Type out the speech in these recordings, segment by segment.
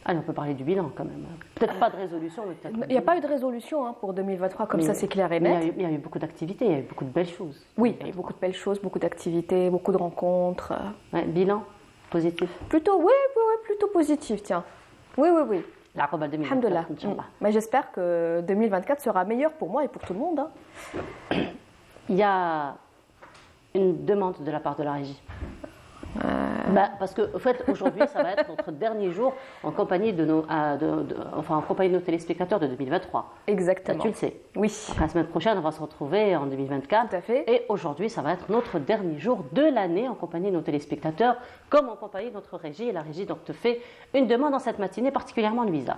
Allez, on peut parler du bilan quand même. Peut-être pas de résolution, mais peut-être. Il n'y a pas eu de résolution hein, pour 2023, comme ça c'est clair et Mais net. il y a eu beaucoup d'activités, il y a eu beaucoup de belles choses. Oui, il y a eu beaucoup de belles choses, beaucoup d'activités, beaucoup de rencontres. Ouais, bilan positif. Plutôt, oui, plutôt positif, tiens. Oui. La Roba 2024, Alhamdoulilah. Inch'Allah. Mais j'espère que 2024 sera meilleur pour moi et pour tout le monde. Hein. Il y a une demande de la part de la régie. Parce que, en fait, aujourd'hui, ça va être notre dernier jour en compagnie de en compagnie de nos téléspectateurs de 2023. Exactement. Ça, tu le sais. Oui. Donc, la semaine prochaine, on va se retrouver en 2024. Tout à fait. Et aujourd'hui, ça va être notre dernier jour de l'année en compagnie de nos téléspectateurs, comme en compagnie de notre régie. Et la régie donc te fait une demande en cette matinée, particulièrement Louisa.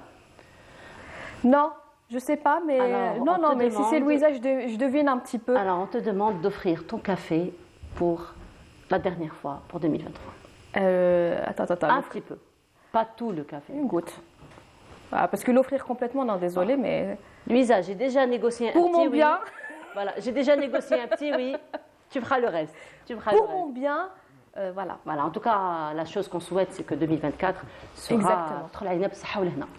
Non, je sais pas, mais Alors, non, mais si c'est Louisa, je devine un petit peu. Alors, on te demande d'offrir ton café pour la dernière fois, pour 2023. Attends. Un petit peu. Pas tout le café. Une goutte. Ah, parce que l'offrir complètement, non, désolé, mais. Louisa, j'ai déjà négocié un petit oui. Pour mon bien. Voilà, j'ai déjà négocié un petit oui. Tu feras le reste. Pour mon bien, voilà. Voilà, en tout cas, la chose qu'on souhaite, c'est que 2024 sera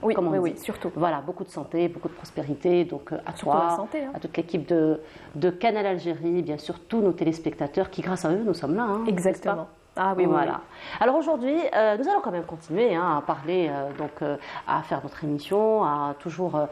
Oui, comme on oui, dit. surtout. Voilà, beaucoup de santé, beaucoup de prospérité. Donc à Surtout toi, la santé, hein. à toute l'équipe de Canal Algérie, bien sûr, tous nos téléspectateurs qui, grâce à eux, nous sommes là. Hein, Exactement. Ah oui, voilà. Oui. Alors aujourd'hui, nous allons quand même continuer à parler, à faire notre émission, à toujours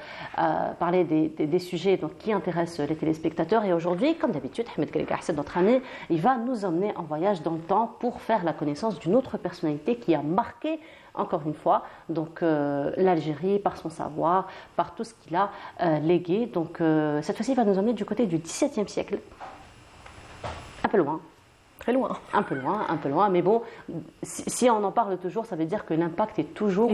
parler des sujets donc, qui intéressent les téléspectateurs. Et aujourd'hui, comme d'habitude, Ahmed Galgassed, notre ami, il va nous emmener en voyage dans le temps pour faire la connaissance d'une autre personnalité qui a marqué, encore une fois, donc l'Algérie par son savoir, par tout ce qu'il a légué. Donc cette fois-ci, il va nous emmener du côté du XVIIe siècle, un peu loin. Très loin. Un peu loin, mais bon, si on en parle toujours, ça veut dire que l'impact est toujours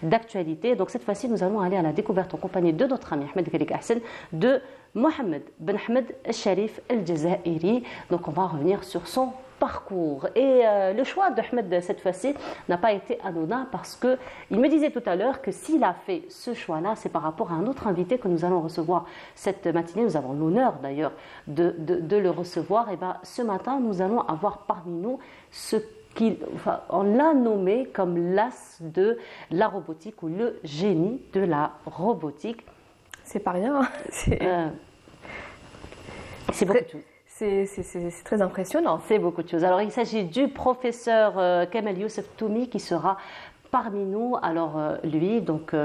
d'actualité. Donc cette fois-ci, nous allons aller à la découverte en compagnie de notre ami Ahmed Ghalik Hassan, de Mohamed Ben Ahmed Al-Sharif Al-Jazairi. Donc on va revenir sur son parcours. Et le choix d'Ahmed cette fois-ci n'a pas été anodin parce qu'il me disait tout à l'heure que s'il a fait ce choix-là, c'est par rapport à un autre invité que nous allons recevoir cette matinée. Nous avons l'honneur d'ailleurs de le recevoir. Et bien ce matin, nous allons avoir parmi nous on l'a nommé comme l'as de la robotique ou le génie de la robotique. C'est pas rien. C'est beaucoup de choses. C'est très impressionnant. C'est beaucoup de choses. Alors, il s'agit du professeur Kemal Youssef Toumi qui sera parmi nous. Alors, lui, donc,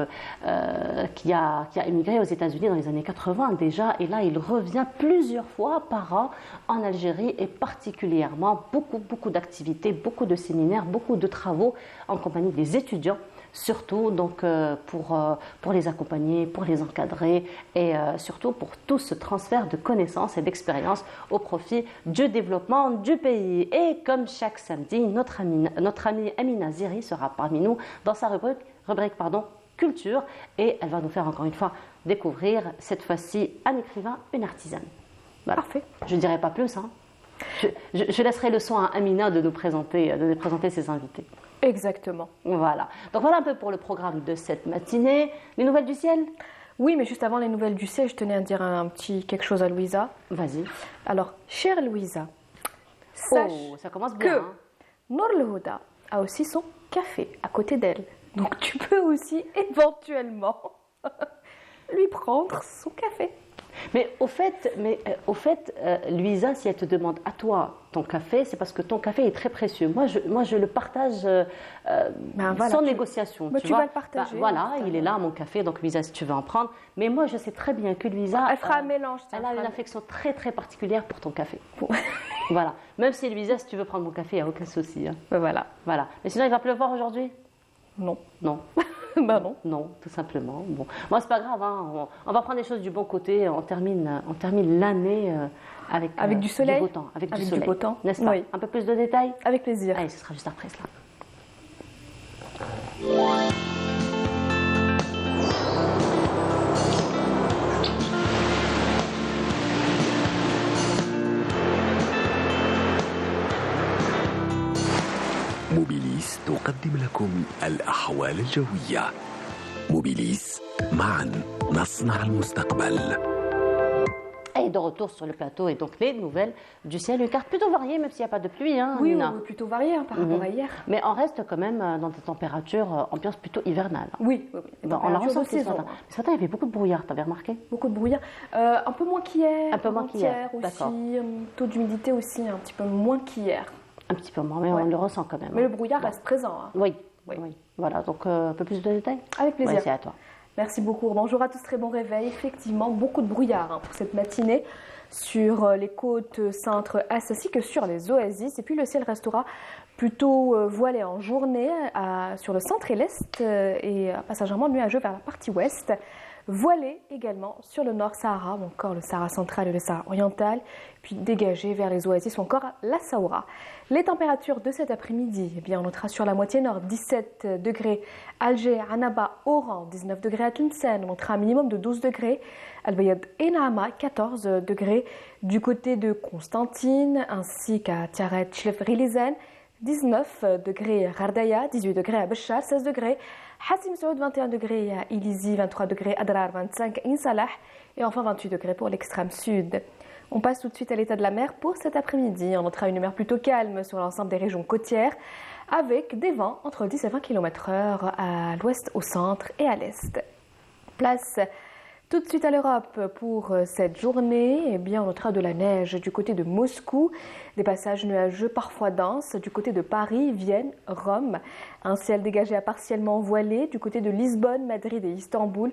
qui a émigré aux États-Unis dans les années 80 déjà. Et là, il revient plusieurs fois par an en Algérie et particulièrement beaucoup d'activités, beaucoup de séminaires, beaucoup de travaux en compagnie des étudiants. Surtout donc pour les accompagner, pour les encadrer et surtout pour tout ce transfert de connaissances et d'expériences au profit du développement du pays. Et comme chaque samedi, notre amie Amina Ziri sera parmi nous dans sa rubrique culture et elle va nous faire encore une fois découvrir cette fois-ci un écrivain, une artisane. Voilà. Parfait. Je ne dirai pas plus. Hein. Je laisserai le soin à Amina de nous présenter ses invités. Exactement. Voilà. Donc voilà un peu pour le programme de cette matinée. Les nouvelles du ciel ? Oui, mais juste avant les nouvelles du ciel, je tenais à dire un petit quelque chose à Louisa. Vas-y. Alors, chère Louisa, sache ça commence bien, que Nour El Houda a aussi son café à côté d'elle. Donc tu peux aussi éventuellement lui prendre son café. Mais au fait, Louisa, si elle te demande à toi ton café, c'est parce que ton café est très précieux. Moi, je le partage sans négociation. Tu vas le partager. Voilà, il est là, mon café. Donc, Louisa, si tu veux en prendre. Mais moi, je sais très bien que Louisa... Elle fera un mélange. Elle a une affection très, très particulière pour ton café. Voilà. Même si, Louisa, si tu veux prendre mon café, il n'y a aucun souci. Hein. Voilà. Mais sinon, il va pleuvoir aujourd'hui ? Non. Bah non. Non, tout simplement. Bon, moi c'est pas grave. Hein. On va prendre les choses du bon côté. On termine avec l'année du soleil, du beau temps, avec du beau temps, n'est-ce pas ? Oui. Un peu plus de détails ? Avec plaisir. Allez, ce sera juste après cela. موبيليس تقدم لكم الأحوال الجوية. موبيليس معا نصنع المستقبل. Et de retour sur le plateau et donc les nouvelles du ciel. Une carte plutôt variée, même s'il n'y a pas de pluie, hein, Oui, Nina. plutôt varié par rapport à hier. Mais on reste quand même dans des températures ambiance plutôt hivernale. Oui, oui, oui. Bon, on la Température ressent de ce saison, matin. hein. Ce matin, il y avait beaucoup de brouillard, t'avais remarqué? Beaucoup de brouillard. Un peu moins qu'hier. Un peu moins qu'hier, Aussi. d'accord. Taux d'humidité aussi un petit peu moins qu'hier. Un petit peu moins, mais Ouais. on le ressent quand même. Mais hein. le brouillard Bon. reste présent. Hein. Oui, Oui. oui. Voilà, donc un peu plus de détails? Avec plaisir. Ouais, c'est à toi. Merci beaucoup. Bonjour à tous, très bon réveil. Effectivement, beaucoup de brouillard pour cette matinée sur les côtes centre-est ainsi que sur les oasis. Et puis le ciel restera plutôt voilé en journée sur le centre et l'est et passagèrement nuageux vers la partie ouest. Voilé également sur le nord Sahara, ou encore le Sahara central et le Sahara oriental, puis dégagé vers les oasis ou encore la Saoura. Les températures de cet après-midi, eh bien, on notera sur la moitié nord 17 degrés Alger, Annaba, Oran, 19 degrés à Tlemcen, on notera un minimum de 12 degrés, Al-Bayad et Naama, 14 degrés du côté de Constantine, ainsi qu'à Tiaret, Chlef, Rilizen, 19 degrés à Gardaya, 18 degrés à Béchar, 16 degrés Hassim Saoud, 21 degrés à Ilizi, 23 degrés à Adrar, 25 à Insalah et enfin 28 degrés pour l'extrême sud. On passe tout de suite à l'état de la mer pour cet après-midi. On notera une mer plutôt calme sur l'ensemble des régions côtières avec des vents entre 10 et 20 km/h à l'ouest, au centre et à l'est. Place tout de suite à l'Europe pour cette journée. Eh bien, on notera de la neige du côté de Moscou, des passages nuageux parfois denses du côté de Paris, Vienne, Rome, un ciel dégagé à partiellement voilé du côté de Lisbonne, Madrid et Istanbul.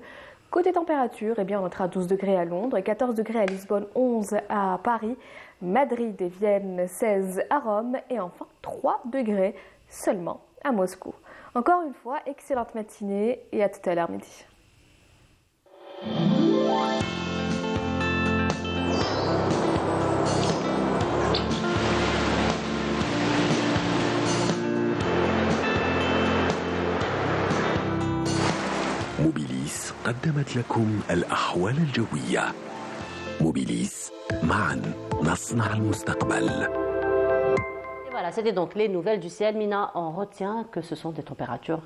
Côté température, eh bien, on notera 12 degrés à Londres et 14 degrés à Lisbonne, 11 à Paris, Madrid et Vienne, 16 à Rome et enfin 3 degrés seulement à Moscou. Encore une fois, excellente matinée et à tout à l'heure midi. موبيليس قدمت لكم الأحوال الجوية. موبيليس، معا نصنع المستقبل. Et voilà, c'était donc les nouvelles du ciel. Mina, on retient que ce sont des températures,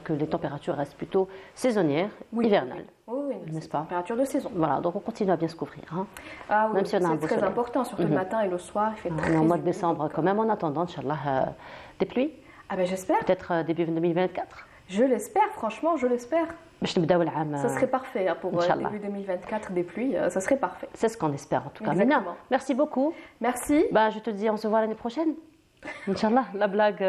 que les températures restent plutôt saisonnières, hivernales. Oui, n'est-ce pas? Température de saison. Voilà, donc on continue à bien se couvrir. Hein. Ah oui, Même si on a un c'est beau très soleil. important, surtout le matin et le soir. Il fait On très est en mois de humide. décembre quand même, en attendant, Inch'Allah, des pluies. Ah ben j'espère, Peut-être début 2024. je l'espère, franchement, je l'espère. باش نبداو العام. Ça serait parfait pour Inch'Allah. début 2024, des pluies, ça serait parfait. C'est ce qu'on espère en tout cas. Exactement. Mina, merci beaucoup. Merci. Bah, je te dis, on se voit l'année prochaine. Inch'Allah, la blague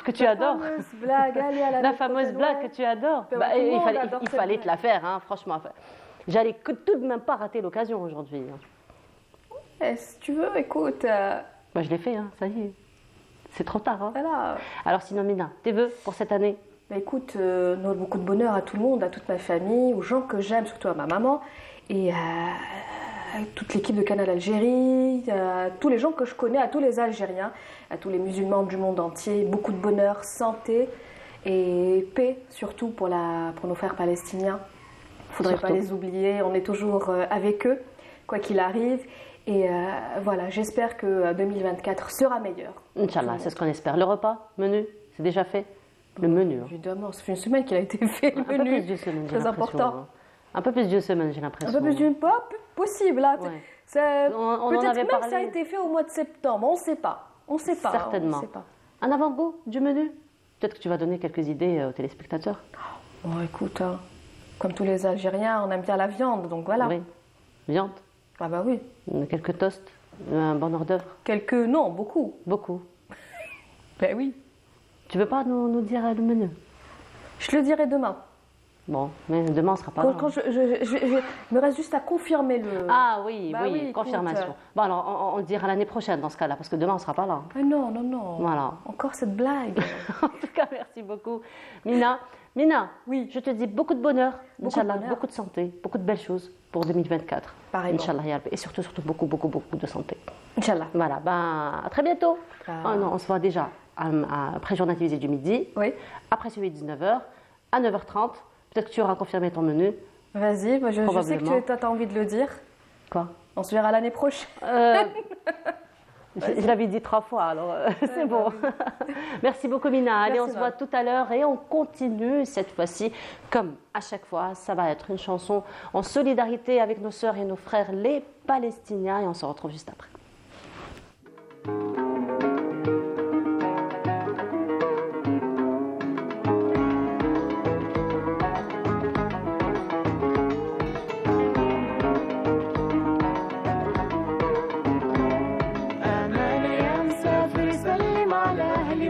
que tu adores. La fameuse blague, allez à La fameuse blague que tu adores. Ben, Bah, tout le il monde fallait, adore il cette fallait te la faire, hein, franchement. J'allais tout de même pas rater l'occasion aujourd'hui. Si tu veux, écoute, Bah, je l'ai fait, hein, ça y est. C'est trop tard. Hein. voilà. Alors sinon, Mina, tes vœux pour cette année? Bah, écoute, beaucoup de bonheur à tout le monde, à toute ma famille, aux gens que j'aime, surtout à ma maman, et à toute l'équipe de Canal Algérie, à tous les gens que je connais, à tous les Algériens, à tous les musulmans du monde entier. Beaucoup de bonheur, santé et paix, surtout pour nos frères palestiniens. Il ne faudrait pas Surtout. les oublier, on est toujours avec eux, quoi qu'il arrive. Et voilà, j'espère que 2024 sera meilleur. Inch'Allah, c'est ce qu'on espère. Le repas, menu, c'est déjà fait? Le menu. Hein. Évidemment, ça fait une semaine qu'il a été fait, le Un peu menu. plus d'une semaine, j'ai Très l'impression. important. Hein. Un peu plus d'une semaine, j'ai Un l'impression. peu plus d'une pas possible. Là. Ouais. On en Peut-être avait même parlé. ça a été fait au mois de septembre. On ne sait pas. On ne sait pas. Certainement. On sait pas. Un avant-goût du menu? Peut-être que tu vas donner quelques idées aux téléspectateurs. Bon, écoute, hein, comme tous les Algériens, on aime bien la viande, donc voilà. Oui. Viande, Ah bah oui. quelques toasts, un bon hors d'œuvre. Non, beaucoup. Beaucoup. Ben oui. Tu veux pas nous dire le menu? Je le dirai demain. Bon, mais demain on sera pas Quand, là. je me reste juste à confirmer le. Ah oui, Bah oui, oui, écoute. confirmation. Bon alors, on le dira l'année prochaine dans ce cas-là, parce que demain on sera pas là. Ah non, non, non. Voilà. Encore cette blague. En tout cas, merci beaucoup. Mina, Oui. je te dis beaucoup de bonheur, Beaucoup de Inch'Allah, bonheur. beaucoup de santé, beaucoup de belles choses pour 2024. Pareillement. Inch'Allah, ya Rabbi. Et surtout, beaucoup de santé. Inch'Allah. Voilà, ben, à très bientôt. Ah. Oh non, on se voit déjà après journal télévisé du midi, Oui. après celui de 19h, à 9h30. Peut-être que tu auras confirmé ton menu. Vas-y, moi, je sais que Probablement. tu as envie de le dire. Quoi? On se verra l'année prochaine. Je l'avais dit 3 fois, alors c'est bon. Merci beaucoup, Mina. Allez, on se voit tout à l'heure et on continue cette fois-ci. Comme à chaque fois, ça va être une chanson en solidarité avec nos sœurs et nos frères, les Palestiniens. Et on se retrouve juste après.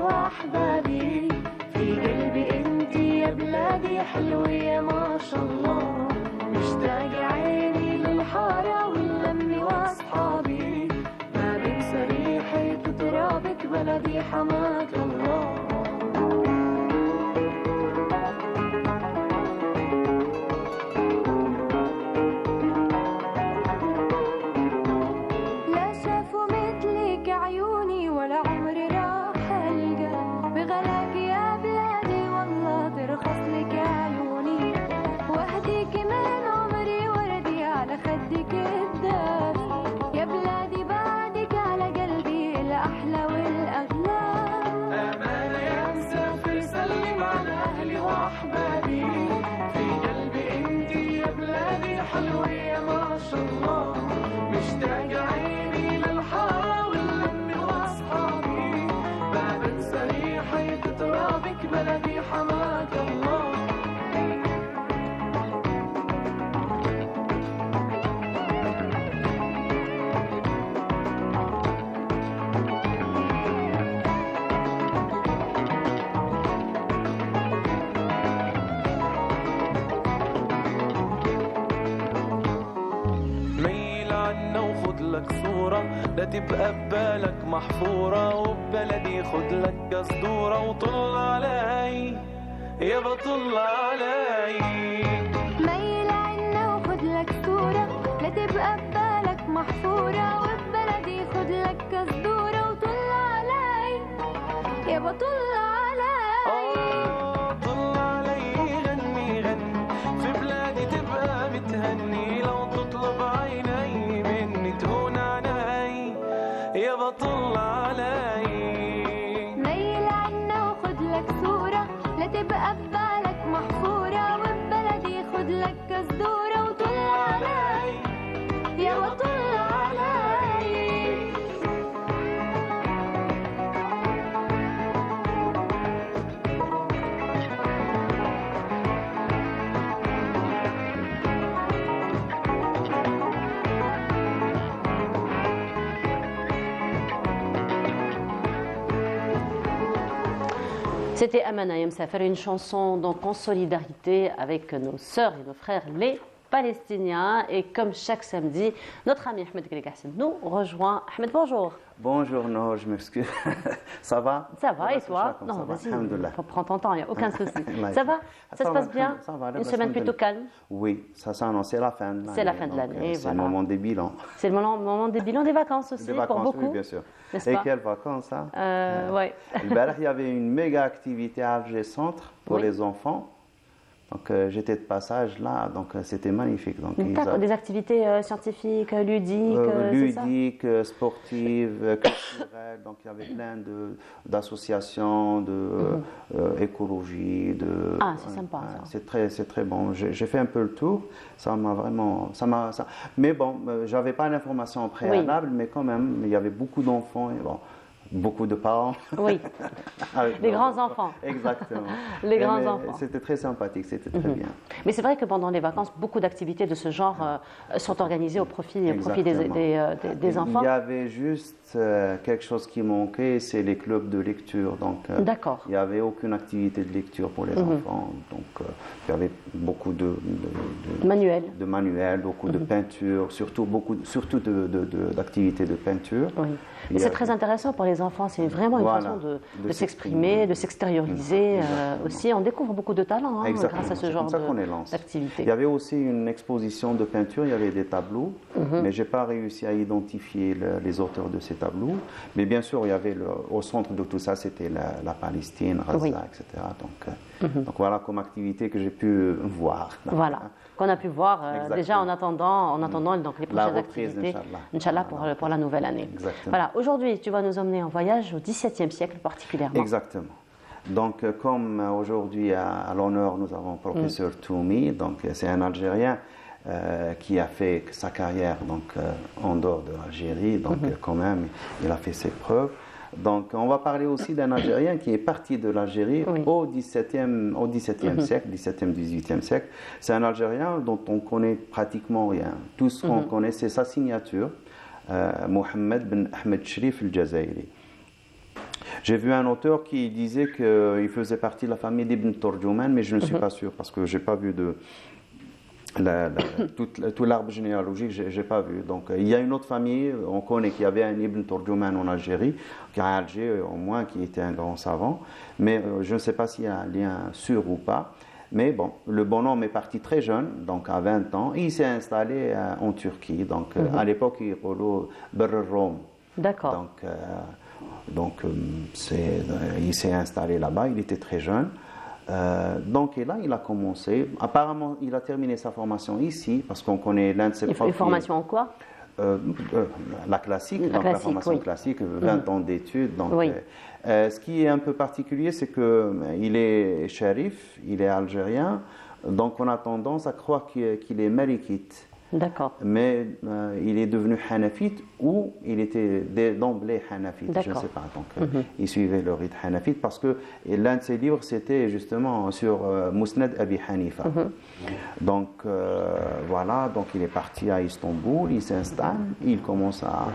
أحبابي في قلبي انت يا بلادي حلوة ما شاء الله مشتاق عيني للحارة واللم واصحابي ما بنسى ريحة ترابك بلدي حماك الله لا شافوا مثلك عيوني ولا عمري راح ألقى بغلاك يا بلادي والله ترخص لك عيوني واهديك من عمري وردي على خدك الدافي يا بلادي بعدك على قلبي الأحلى والأغلى أمانة يا مسافر سلم على أهلي وأحبابي في قلبي انتي يا بلادي حلوة يا ما شاء الله مشتاق عيني للحارة واللم وأصحابي ما بنسى ريحة ترابك بلدي حماك الله ميل عنا وخد لك صورة لا تبقى ببالك محفورة وببلدي خد لك قصدورة وطل علي يابا طل علي ميل عنا وخد لك صورة لا تبقى ببالك محفورة وببلدي خد لك قصدورة وطل علي يابا طل علي طل علي غني غني في بلادي تبقى متهني لو تطلب عيني مني تهون علي يابا طل علي ميل عنا وخد لك صورة لا تبقى ببالك محفورة وببلدي خد لك قصدورة وطل علي يابا طل علي C'était Amana Yemsafer, une chanson donc en solidarité avec nos sœurs et nos frères les Palestiniens. Et comme chaque samedi, notre ami Ahmed Gregassen nous rejoint. Ahmed, bonjour. Bonjour, non, je m'excuse. Ça va? Ça va et toi? Non, vas-y, prends ton temps, il n'y a aucun souci. Ça va? Ça se passe bien? Une semaine plutôt calme? Oui, ça s'annonce, c'est la fin de l'année. C'est la fin de l'année, c'est le moment des bilans. C'est le moment des bilans, des vacances aussi, pour beaucoup. Oui, bien sûr. N'est-ce Et pas? quelles vacances, hein? Ouais. Il y avait une méga activité à Alger Centre pour les enfants. Donc j'étais de passage là, donc c'était magnifique. Donc, des activités scientifiques, ludiques, ludiques, sportives, culturelles. Donc il y avait plein d'associations, d'écologie. Ah, c'est sympa ça. C'est très bon. J'ai fait un peu le tour. Ça m'a vraiment, Mais bon, j'avais pas l'information préalable, mais quand même, il y avait beaucoup d'enfants et bon. Beaucoup de parents. Oui, les grands-enfants. Exactement. Les grands-enfants. C'était très sympathique, c'était très bien. Mais c'est vrai que pendant les vacances, beaucoup d'activités de ce genre sont organisées au profit des enfants. Il y avait juste quelque chose qui manquait, c'est les clubs de lecture. Donc, d'accord. Il n'y avait aucune activité de lecture pour les enfants. Donc, il y avait beaucoup de manuels, beaucoup de peinture, surtout d'activités de peinture. Oui. C'est très intéressant pour les les enfants, c'est vraiment une Voilà, façon de de s'exprimer, de s'extérioriser aussi. On découvre beaucoup de talents hein, Exactement, grâce à ce c'est genre comme ça qu'on les lance. d'activité. Il y avait aussi une exposition de peinture, il y avait des tableaux, mais je n'ai pas réussi à identifier les auteurs de ces tableaux. Mais bien sûr, il y avait au centre de tout ça, c'était la Palestine, Gaza, Oui. etc. Donc voilà comme activité que j'ai pu voir. Voilà, qu'on a pu voir Exactement. déjà en attendant donc, les prochaines reprise, activités, Inch'Allah. pour la nouvelle année. Exactement. Voilà, aujourd'hui, tu vas nous emmener en voyage au XVIIe siècle particulièrement. Exactement. Donc, comme aujourd'hui à l'honneur, nous avons le professeur Toumi, donc c'est un Algérien qui a fait sa carrière en dehors de l'Algérie, donc quand même, il a fait ses preuves. Donc, on va parler aussi d'un Algérien qui est parti de l'Algérie au XVIIe siècle, 18e siècle. C'est un Algérien dont on connaît pratiquement rien. Tout ce qu'on connaît, c'est sa signature, Mohamed Ben Ahmed Shrif el-Jazairi. J'ai vu un auteur qui disait qu'il faisait partie de la famille d'Ibn Tourjouman, mais je ne suis pas sûr parce que je n'ai pas vu tout l'arbre généalogique, je n'ai pas vu. Donc, il y a une autre famille, on connaît qu'il y avait un Ibn Tourjouman en Algérie, à Alger au moins, qui était un grand savant, mais je ne sais pas s'il y a un lien sûr ou pas. Mais bon, le bonhomme est parti très jeune, donc à 20 ans, et il s'est installé en Turquie. Donc, à l'époque, il roulait Rome. D'accord. Donc, il s'est installé là-bas, il était très jeune. Et là, il a commencé. Apparemment, il a terminé sa formation ici, parce qu'on connaît l'un de ses profs. Une formation en quoi la classique, la formation classique, 20 ans d'études. Donc, ce qui est un peu particulier, c'est qu'il est shérif, il est algérien, donc on a tendance à croire qu'il est malikite. D'accord. Mais il est devenu hanafite ou il était d'emblée hanafite, je ne sais pas. Donc, il suivait le rite hanafite parce que l'un de ses livres, c'était justement sur Musnad Abi Hanifa. Donc, voilà, donc il est parti à Istanbul, il s'installe, il commence à...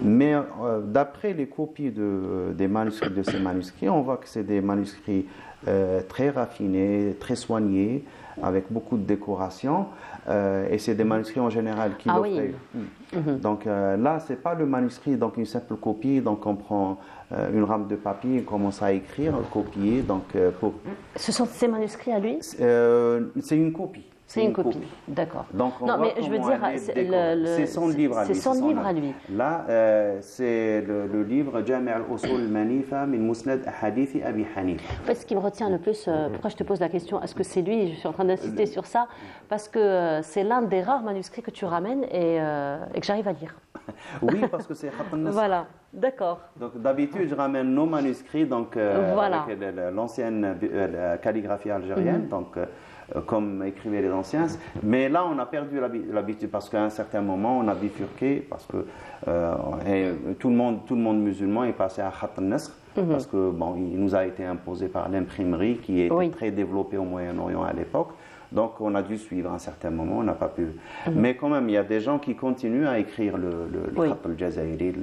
Mais d'après les copies de ces manuscrits, on voit que c'est des manuscrits très raffinés, très soignés, avec beaucoup de décoration. Et c'est des manuscrits en général qui l'offraient. Donc là, ce n'est pas le manuscrit, donc une simple copie. Donc on prend une rame de papier, on commence à écrire, à copier. Donc, Ce sont ces manuscrits à lui c'est une copie. C'est une copie, d'accord. Donc, non, mais je veux dire, c'est son livre à lui. C'est son livre à lui. Là, c'est le livre Jami' al-Usul al-Manifa min Musnad Ahadithi Abi Hanifa. En fait, ce qui me retient le plus, pourquoi je te pose la question, est-ce que c'est lui? Je suis en train d'insister sur ça, parce que c'est l'un des rares manuscrits que tu ramènes et que j'arrive à lire. Oui, parce que c'est Khat al-Nasr. Voilà, d'accord. Donc d'habitude, je ramène nos manuscrits, donc avec l'ancienne calligraphie algérienne, donc comme écrivaient les anciens. Mais là, on a perdu l'habitude parce qu'à un certain moment, on a bifurqué parce que tout le monde musulman est passé à Khat al-Nasr parce que bon, il nous a été imposé par l'imprimerie qui était très développée au Moyen-Orient à l'époque. Donc, on a dû suivre à un certain moment, on n'a pas pu. Mais quand même, il y a des gens qui continuent à écrire le Khat al-Jazairi,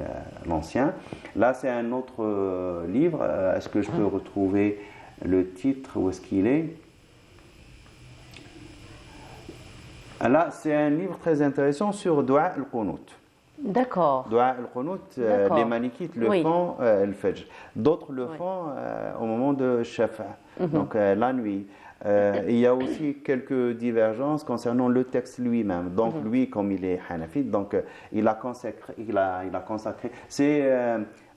l'ancien. Là, c'est un autre livre. Est-ce que je peux retrouver le titre? Où est-ce qu'il est? Là, c'est un livre très intéressant sur Dua al-Qunut. D'accord. Dua al-Qunut, les Malikites le font al-Fajr. D'autres le font au moment de Shafa, donc la nuit. Il y a aussi quelques divergences concernant le texte lui-même. Donc lui, comme il est hanafite, donc il a consacré. C'est,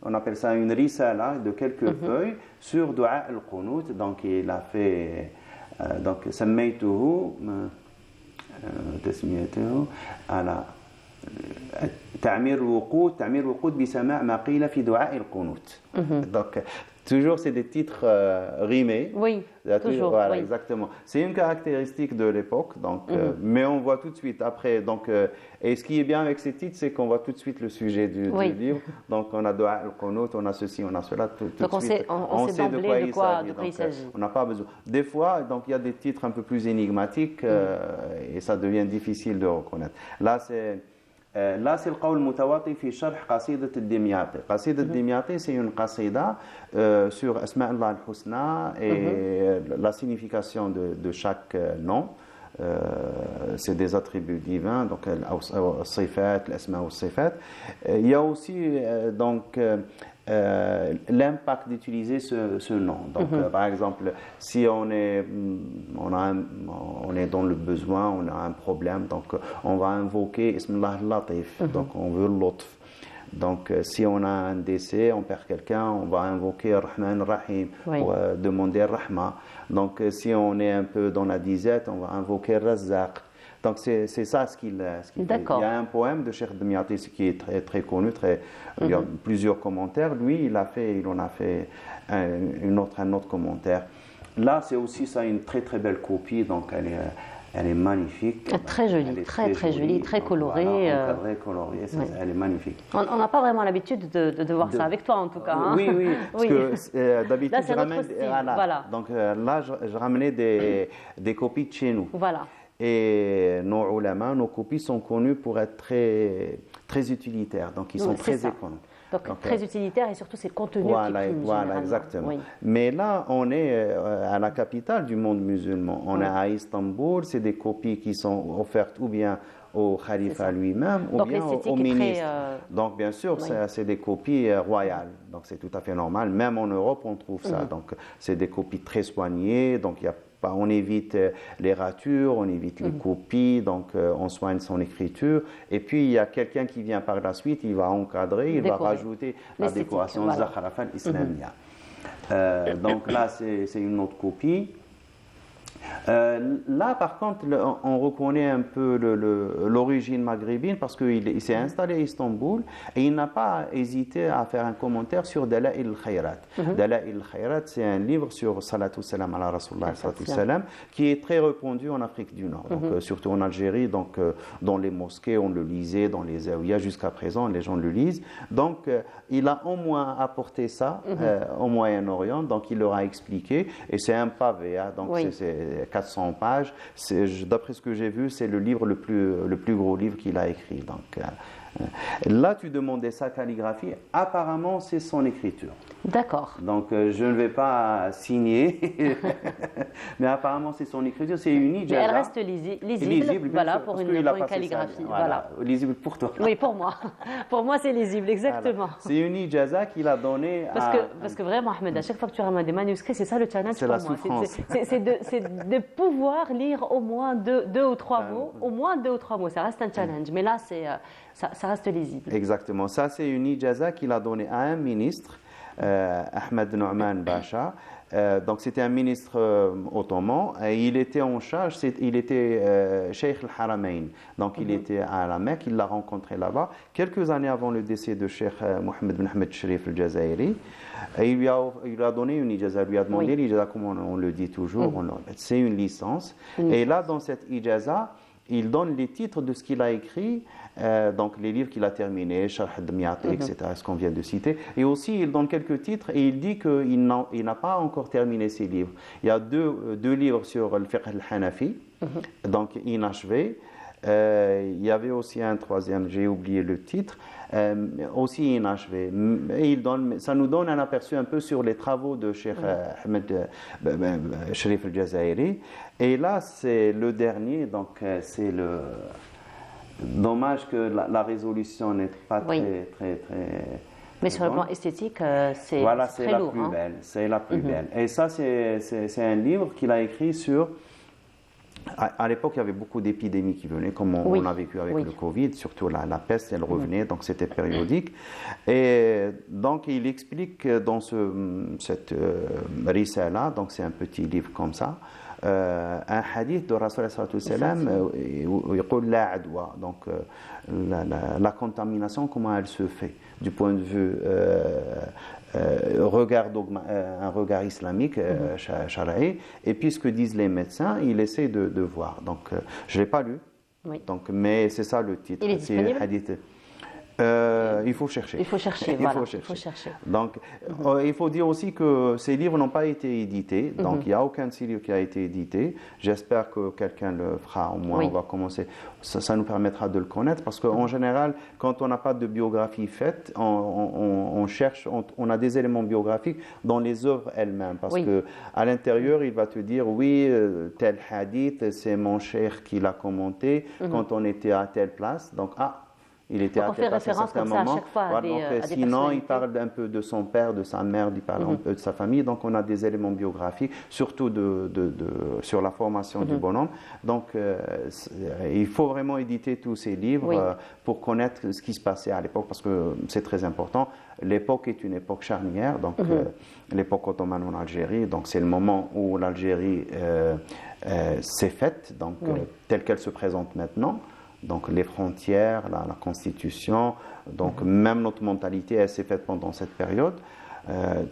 on appelle ça une risala de quelques feuilles sur Dua al-Qunut. Donc il a fait, donc سميته تسميته على تعمير الوقود بسماع ما قيل في دعاء القنوت. Donc toujours c'est des titres rimés. Oui, toujours. Voilà, oui. exactement. C'est une caractéristique de l'époque, donc, mais on voit tout de suite après. Donc, et ce qui est bien avec ces titres, c'est qu'on voit tout de suite le sujet du livre. Donc, on a Dua al-Qunut, on a ceci, on a cela. Tout donc, de suite, on sait de quoi il s'agit. On n'a pas besoin. Des fois, donc, il y a des titres un peu plus énigmatiques et ça devient difficile de reconnaître. Là, c'est le qawl mutawati fi sharh qasidat al-Dimyati. Qasidat al-Dimyati, c'est une qasida sur Asma' Allah al-Husna et la signification de chaque nom. C'est des attributs divins, donc al-sifat, l'asma' al-sifat. Il y a aussi donc l'impact d'utiliser ce nom. Donc, par exemple, si on est dans le besoin, on a un problème, donc on va invoquer Ismullah al-Latif, donc on veut l'Lutf. Donc, si on a un décès, on perd quelqu'un, on va invoquer Rahman Rahim pour demander Rahma. Donc, si on est un peu dans la disette, on va invoquer Razzaq. Donc, c'est ça ce qu'il fait. Il y a un poème de Cheikh Demiatis qui est très, très connu, il y a plusieurs commentaires. Lui, il en a fait un autre commentaire. Là, c'est aussi ça, une très, très belle copie. Donc, elle est magnifique. Très jolie, très jolie, très colorée. Voilà, encadrée, colorée, elle est magnifique. On n'a pas vraiment l'habitude de voir ça avec toi, en tout cas. Hein. Oui, parce que d'habitude, je ramène. Voilà. Donc là, je ramenais des copies de chez nous. Voilà. Et nos ulama, nos copies sont connues pour être très, très utilitaires. Donc, ils sont très économes. Donc très utilitaire et surtout c'est le contenu voilà, exactement. Oui. Mais là, on est à la capitale du monde musulman. On est à Istanbul, c'est des copies qui sont offertes ou bien au khalifa lui-même ou bien au ministre. Donc bien sûr, c'est des copies royales. Donc c'est tout à fait normal. Même en Europe, on trouve ça. Donc c'est des copies très soignées. Donc on évite les ratures, on évite les copies, donc on soigne son écriture. Et puis il y a quelqu'un qui vient par la suite, il va encadrer, il va rajouter la décoration Zakharafal Islamia. Donc là, c'est une autre copie. Là, par contre, on reconnaît un peu l'origine maghrébine parce qu'il s'est installé à Istanbul et il n'a pas hésité à faire un commentaire sur Dala'il al-Khayrat. Dala'il al-Khayrat, c'est un livre sur Salatu Salam ala Rasulullah salam, qui est très répandu en Afrique du Nord, donc, surtout en Algérie. Donc, dans les mosquées, on le lisait, dans les zawiyas, jusqu'à présent, les gens le lisent. Donc, il a au moins apporté ça au Moyen-Orient, donc il leur a expliqué, et c'est un pavé, hein, donc c'est 400 pages. D'après ce que j'ai vu, c'est le livre le plus gros livre qu'il a écrit. Donc, là, tu demandais sa calligraphie. Apparemment, c'est son écriture. D'accord. Donc, je ne vais pas signer, mais apparemment, c'est son écriture. C'est une ijaza. Mais elle reste lisible voilà, pour une calligraphie. Voilà. Lisible pour toi. Oui, pour moi. Pour moi, c'est lisible, exactement. Voilà. C'est une ijaza qu'il a donnée parce que vraiment, Ahmed, à chaque fois que tu ramènes des manuscrits, c'est ça le challenge pour moi. C'est la souffrance. C'est de pouvoir lire au moins deux ou trois mots. Au moins 2 ou 3 mots. Ça reste un challenge. Mais là, ça reste lisible. Exactement. Ça, c'est une ijaza qu'il a donnée à un ministre, Ahmed Nouman Bacha. Donc c'était un ministre ottoman et il était en charge, il était Cheikh al-Haramain, donc il était à la Mecque, il l'a rencontré là-bas quelques années avant le décès de Cheikh Mohammed bin Ahmed Sharif al-Jazairi, et il lui a donné une ijaza, lui a demandé l'ijaza, comme on le dit toujours, c'est une licence, et là dans cette ijaza il donne les titres de ce qu'il a écrit, donc les livres qu'il a terminés, Sharh Dmiati, etc., ce qu'on vient de citer. Et aussi, il donne quelques titres et il dit qu'il n'a pas encore terminé ses livres. Il y a deux livres sur le fiqh al-Hanafi, donc inachevés. Il y avait aussi un troisième, j'ai oublié le titre, aussi inachevé. Et ça nous donne un aperçu un peu sur les travaux de Cheikh Ahmed Sharif al-Jazairi. Et là, c'est le dernier, donc c'est le... Dommage que la résolution n'est pas très... Mais sur le plan esthétique, c'est très lourd. C'est la plus belle. Et ça, c'est un livre qu'il a écrit sur... À l'époque, il y avait beaucoup d'épidémies qui venaient, comme on a vécu avec le Covid, surtout la peste, elle revenait, donc c'était périodique. Et donc, il explique dans cette risala, donc c'est un petit livre comme ça, un hadith de Rasul sallam où il dit la adwa, donc la contamination, comment elle se fait du point de vue un regard islamique, shara'i, et puis ce que disent les médecins, il essaie de voir. Donc, je ne l'ai pas lu, donc, mais c'est ça le titre. Il est disponible ? Hadith. Il faut chercher. Il faut chercher, voilà. Il faut chercher. Donc, il faut dire aussi que ces livres n'ont pas été édités. Donc, il n'y a aucun de ces livres qui a été édité. J'espère que quelqu'un le fera. Au moins, on va commencer. Ça nous permettra de le connaître. Parce qu'en général, quand on n'a pas de biographie faite, on cherche, on a des éléments biographiques dans les œuvres elles-mêmes. Parce qu'à l'intérieur, il va te dire, oui, tel hadith, c'est mon cheikh qui l'a commenté quand on était à telle place. Donc, Il était donc on fait à référence comme ça à chaque fois à des sinon, il personnalités. parle un peu de son père, de sa mère, il parle un peu de sa famille. Donc, on a des éléments biographiques, surtout sur la formation du bonhomme. Donc, il faut vraiment éditer tous ces livres pour connaître ce qui se passait à l'époque, parce que c'est très important. L'époque est une époque charnière, donc l'époque ottomane en Algérie. Donc, c'est le moment où l'Algérie s'est faite, donc telle qu'elle se présente maintenant. Donc les frontières, la constitution, donc même notre mentalité, elle s'est faite pendant cette période.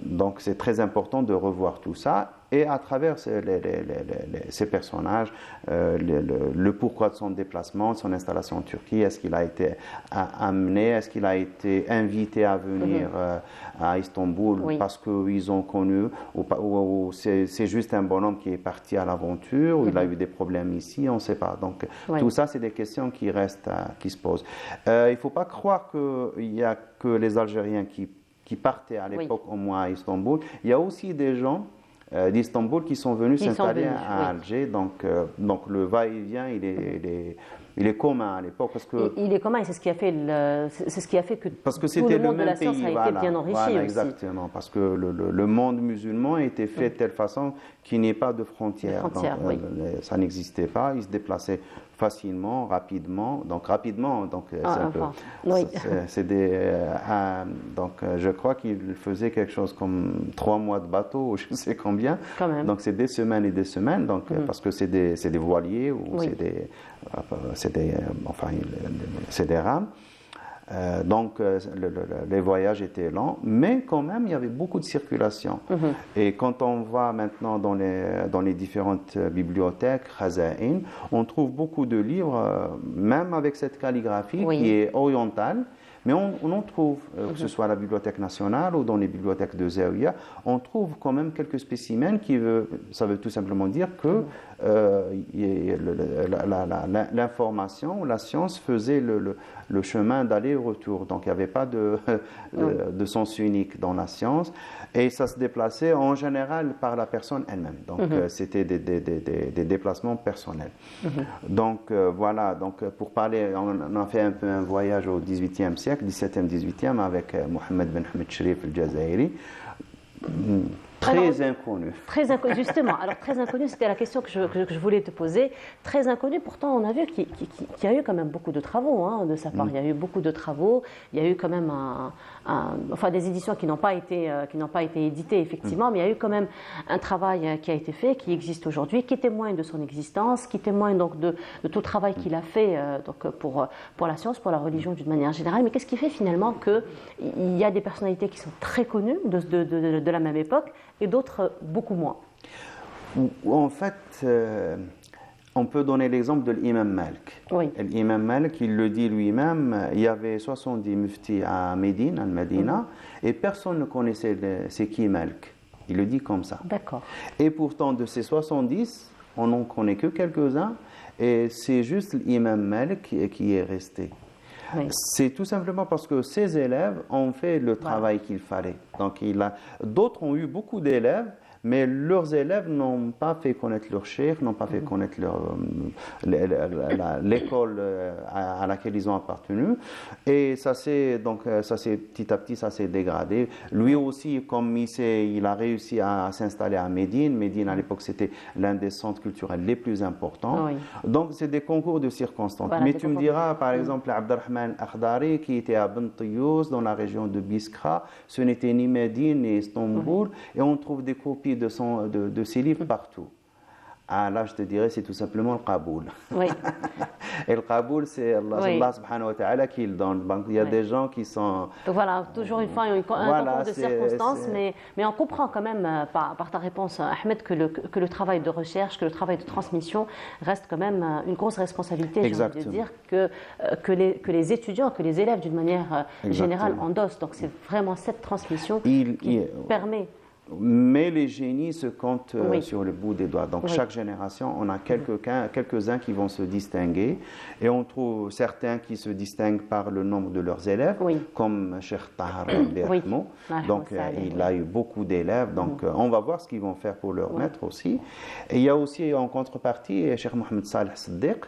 Donc c'est très important de revoir tout ça. Et à travers ces personnages, le pourquoi de son déplacement, de son installation en Turquie, est-ce qu'il a été amené, est-ce qu'il a été invité à venir à Istanbul parce qu'ils ont connu, ou c'est juste un bonhomme qui est parti à l'aventure, ou il a eu des problèmes ici, on ne sait pas. Donc tout ça, c'est des questions qui restent, qui se posent. Il ne faut pas croire qu'il n'y a que les Algériens qui partaient à l'époque au moins à Istanbul. Il y a aussi des gens d'Istanbul qui sont venus s'installer à Alger. Donc le va-et-vient, il est commun à l'époque. Il est commun et c'est ce qui a fait que tout le monde de la science a été bien enrichi aussi. Exactement, parce que le monde musulman a été fait de telle façon qu'il n'y ait pas de frontières. Ça n'existait pas, ils se déplaçaient facilement, rapidement. Donc je crois qu'il faisait quelque chose comme 3 mois de bateau, ou je ne sais combien. Donc c'est des semaines et des semaines, donc parce que c'est des voiliers ou c'est des rames. Donc les voyages étaient lents, mais quand même il y avait beaucoup de circulation. Et quand on va maintenant dans les différentes bibliothèques, Khazaïn, on trouve beaucoup de livres, même avec cette calligraphie qui est orientale. Mais on en trouve, que ce soit à la Bibliothèque nationale ou dans les bibliothèques de Zawiya, on trouve quand même quelques spécimens ça veut tout simplement dire que l'information, la science faisait le chemin d'aller-retour. Donc il n'y avait pas de sens unique dans la science. Et ça se déplaçait en général par la personne elle-même. Donc c'était des déplacements personnels. Donc voilà, donc pour parler, on a fait un peu un voyage au XVIIIe siècle, 17e, 18e, avec Mohammed Ben Hamid Sherif el-Jazairi. Très inconnu. Très inconnu, justement. Alors, très inconnu, c'était la question que je voulais te poser. Très inconnu, pourtant, on a vu qu'il y a eu quand même beaucoup de travaux de sa part. Il y a eu beaucoup de travaux. Il y a eu quand même des éditions qui n'ont pas été éditées, effectivement, mais il y a eu quand même un travail qui a été fait, qui existe aujourd'hui, qui témoigne de son existence, qui témoigne donc de tout le travail qu'il a fait pour la science, pour la religion d'une manière générale. Mais qu'est-ce qui fait finalement qu'il y a des personnalités qui sont très connues de la même époque et d'autres beaucoup moins? En fait, on peut donner l'exemple de l'imam Malik. L'imam Malik, il le dit lui-même, il y avait 70 muftis à Médine, et personne ne connaissait c'est qui Malik. Il le dit comme ça. D'accord. Et pourtant, de ces 70, on n'en connaît que quelques-uns, et c'est juste l'imam Malik qui est resté. C'est tout simplement parce que ses élèves ont fait le travail qu'il fallait. Donc d'autres ont eu beaucoup d'élèves, mais leurs élèves n'ont pas fait connaître leur cheikh, n'ont pas fait connaître l'école à laquelle ils ont appartenu. Et ça s'est petit à petit, ça s'est dégradé. Lui aussi, comme il a réussi à s'installer à Médine. Médine, à l'époque, c'était l'un des centres culturels les plus importants. Donc, c'est des concours de circonstances. Mais tu me diras, par exemple, Abdelrahman Akhdari, qui était à Bentiyous, dans la région de Biskra, ce n'était ni Médine ni Istanbul, et on trouve des copies de ses livres partout. Là, je te dirais, c'est tout simplement le Qaboul. Et le Qaboul, c'est Allah subhanahu wa ta'ala qui le donne. Donc, il y a des gens qui sont... Donc voilà, toujours une fois, un concours de circonstances, mais on comprend quand même, par ta réponse, Ahmed, que le travail de recherche, que le travail de transmission reste quand même une grosse responsabilité, j'ai envie de dire, que les étudiants, que les élèves, d'une manière générale, endossent. Donc, c'est vraiment cette transmission qui permet... Mais les génies se comptent sur le bout des doigts. Donc chaque génération, on a quelques-uns qui vont se distinguer. Et on trouve certains qui se distinguent par le nombre de leurs élèves, comme Cheikh Tahar Berhmo. Donc il a eu beaucoup d'élèves. Donc on va voir ce qu'ils vont faire pour leur maître aussi. Et il y a aussi en contrepartie Cheikh Mohamed Saleh Siddiq,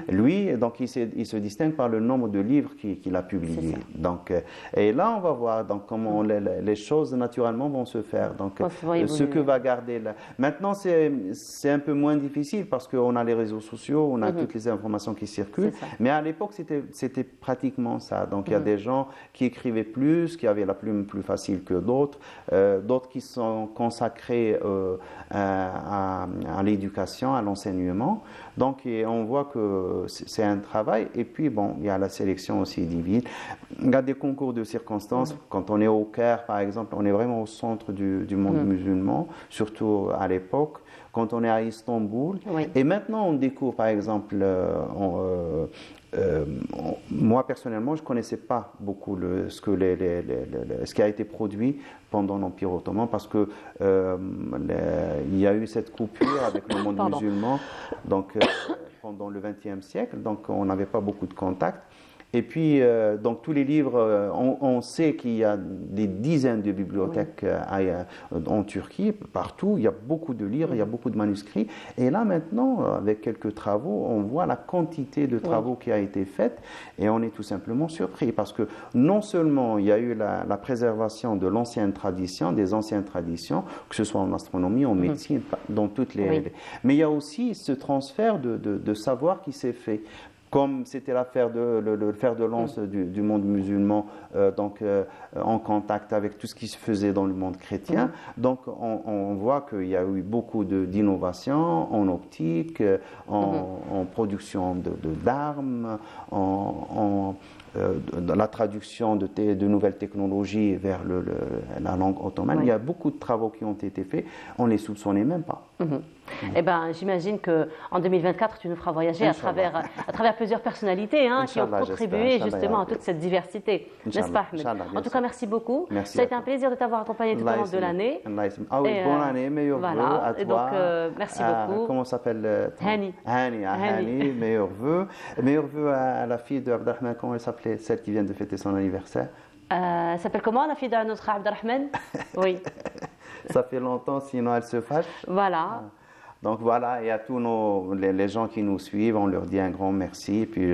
Lui, donc, il se distingue par le nombre de livres qu'il a publiés. Donc, et là, on va voir donc, comment les choses naturellement vont se faire. Donc, ce que va garder là. Maintenant, c'est un peu moins difficile parce qu'on a les réseaux sociaux, on a toutes les informations qui circulent. Mais à l'époque, c'était pratiquement ça. Donc, il y a des gens qui écrivaient plus, qui avaient la plume plus facile que d'autres, d'autres qui sont consacrés à l'éducation, à l'enseignement. Donc, on voit que c'est un travail. Et puis, bon, il y a la sélection aussi divine. Il y a des concours de circonstances. Quand on est au Caire, par exemple, on est vraiment au centre du monde musulman, surtout à l'époque. Quand on est à Istanbul. Et maintenant, on découvre, par exemple, moi personnellement, je ne connaissais pas beaucoup ce qui a été produit pendant l'Empire ottoman parce que il y a eu cette coupure avec le monde musulman donc, pendant le XXe siècle, donc on n'avait pas beaucoup de contacts. Et puis, donc tous les livres, on sait qu'il y a des dizaines de bibliothèques en Turquie, partout, il y a beaucoup de livres, il y a beaucoup de manuscrits. Et là maintenant, avec quelques travaux, on voit la quantité de travaux qui a été faite et on est tout simplement surpris parce que non seulement il y a eu la préservation de l'ancienne tradition, des anciennes traditions, que ce soit en astronomie, en médecine, dans toutes les... Mais il y a aussi ce transfert de savoir qui s'est fait. Comme c'était l'affaire le fer de lance du monde musulman, donc en contact avec tout ce qui se faisait dans le monde chrétien. Donc on voit qu'il y a eu beaucoup d'innovations en optique, en production d'armes, dans la traduction de nouvelles technologies vers la langue ottomane. Il y a beaucoup de travaux qui ont été faits, on ne les soupçonnait même pas. Eh ben, j'imagine qu'en 2024, tu nous feras voyager à travers plusieurs personnalités qui ont contribué justement à toute cette diversité. N'est-ce pas, Ahmed? En tout cas, merci beaucoup. Ça a été un plaisir de t'avoir accompagné tout au long de l'année. Ah oui, bonne année, meilleurs vœux à toi. Et donc, merci beaucoup. Comment s'appelle Hani. Hani, meilleurs vœux. Meilleurs vœux à la fille de Abdelrahman, comment elle s'appelait, celle qui vient de fêter son anniversaire. Elle s'appelle comment, la fille de notre Abdelrahman? Oui. Ça fait longtemps, sinon elle se fâche. Voilà. Donc voilà, et à tous les gens qui nous suivent, on leur dit un grand merci. Et puis,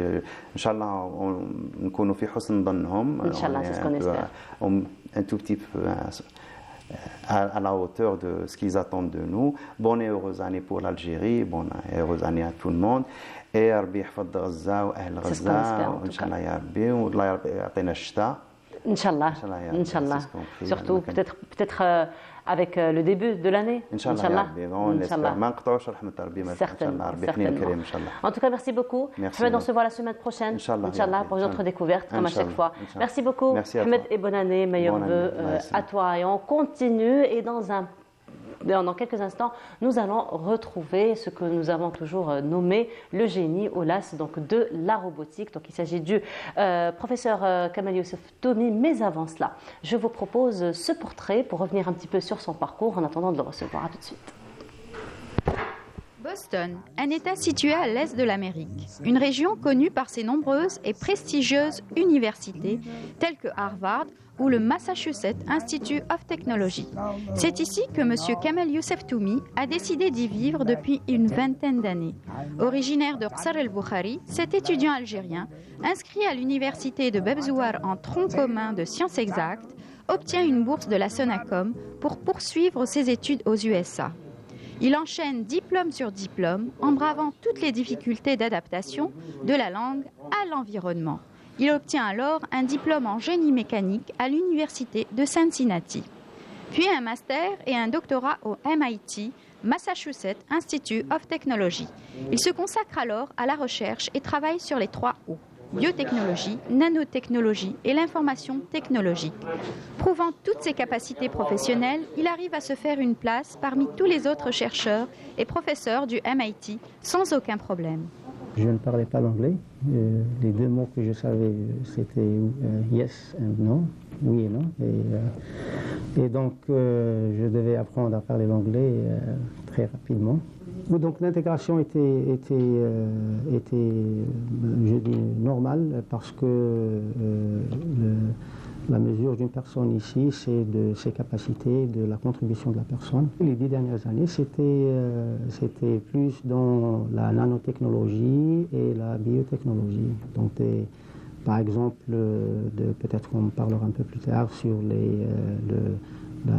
Inch'Allah, on fait husn dhanhum. Inch'Allah, c'est ce qu'on espère. Un tout petit peu à la hauteur de ce qu'ils attendent de nous. Bonne et heureuse année pour l'Algérie, bonne et heureuse année à tout le monde. Et Rabbi yahfad Gaza ou Ahl Gaza, Inch'Allah ya Rabbi, ou Allah ya Rabbi ya'tina ash-shita. Inch'Allah, Inch'Allah. Surtout peut-être avec le début de l'année. Inch'Allah. Certainement. En tout cas, merci beaucoup. Ahmed, on se voit la semaine prochaine. Inch'Allah, pour une autre découverte, comme à chaque fois. Merci beaucoup, Ahmed, et bonne année, meilleurs vœux à toi. Et on continue, et dans quelques instants, nous allons retrouver ce que nous avons toujours nommé le génie Olas, donc de la robotique. Donc il s'agit du professeur Kamal Youssef Toumi. Mais avant cela, je vous propose ce portrait pour revenir un petit peu sur son parcours en attendant de le recevoir. À tout de suite. Boston, un État situé à l'est de l'Amérique, une région connue par ses nombreuses et prestigieuses universités telles que Harvard ou le Massachusetts Institute of Technology. C'est ici que M. Kamal Youssef Toumi a décidé d'y vivre depuis une vingtaine d'années. Originaire de Qsar el-Boukhari, cet étudiant algérien, inscrit à l'université de Bebzouar en tronc commun de sciences exactes, obtient une bourse de la Sonacom pour poursuivre ses études aux USA. Il enchaîne diplôme sur diplôme en bravant toutes les difficultés d'adaptation de la langue à l'environnement. Il obtient alors un diplôme en génie mécanique à l'université de Cincinnati, puis un master et un doctorat au MIT, Massachusetts Institute of Technology. Il se consacre alors à la recherche et travaille sur les 3 O, biotechnologie, nanotechnologie et l'information technologique. Prouvant toutes ses capacités professionnelles, il arrive à se faire une place parmi tous les autres chercheurs et professeurs du MIT sans aucun problème. Je ne parlais pas l'anglais. Les 2 mots que je savais, c'était yes and no, oui et non. Et donc, je devais apprendre à parler l'anglais très rapidement. Donc, l'intégration était je dis, normale parce que La mesure d'une personne ici, c'est de ses capacités, de la contribution de la personne. Les 10 dernières années, c'était plus dans la nanotechnologie et la biotechnologie. Donc, par exemple, peut-être qu'on parlera un peu plus tard sur la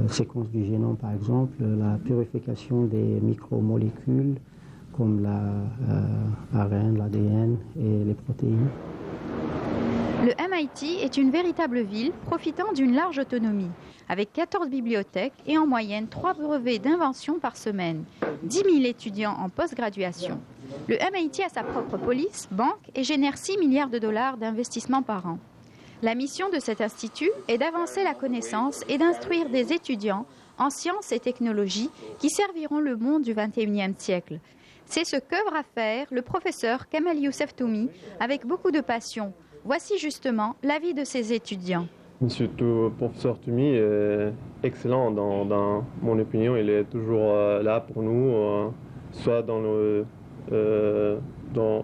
séquence du génome, par exemple, la purification des micromolécules comme l'ARN, l'ADN et les protéines. Le MIT est une véritable ville profitant d'une large autonomie, avec 14 bibliothèques et en moyenne 3 brevets d'invention par semaine, 10 000 étudiants en post-graduation. Le MIT a sa propre police, banque et génère 6 milliards de dollars d'investissement par an. La mission de cet institut est d'avancer la connaissance et d'instruire des étudiants en sciences et technologies qui serviront le monde du XXIe siècle. C'est ce qu'œuvre à faire le professeur Kamel Youssef Toumi avec beaucoup de passion. Voici justement l'avis de ses étudiants. Monsieur le professeur Toumi est excellent dans mon opinion. Il est toujours là pour nous, soit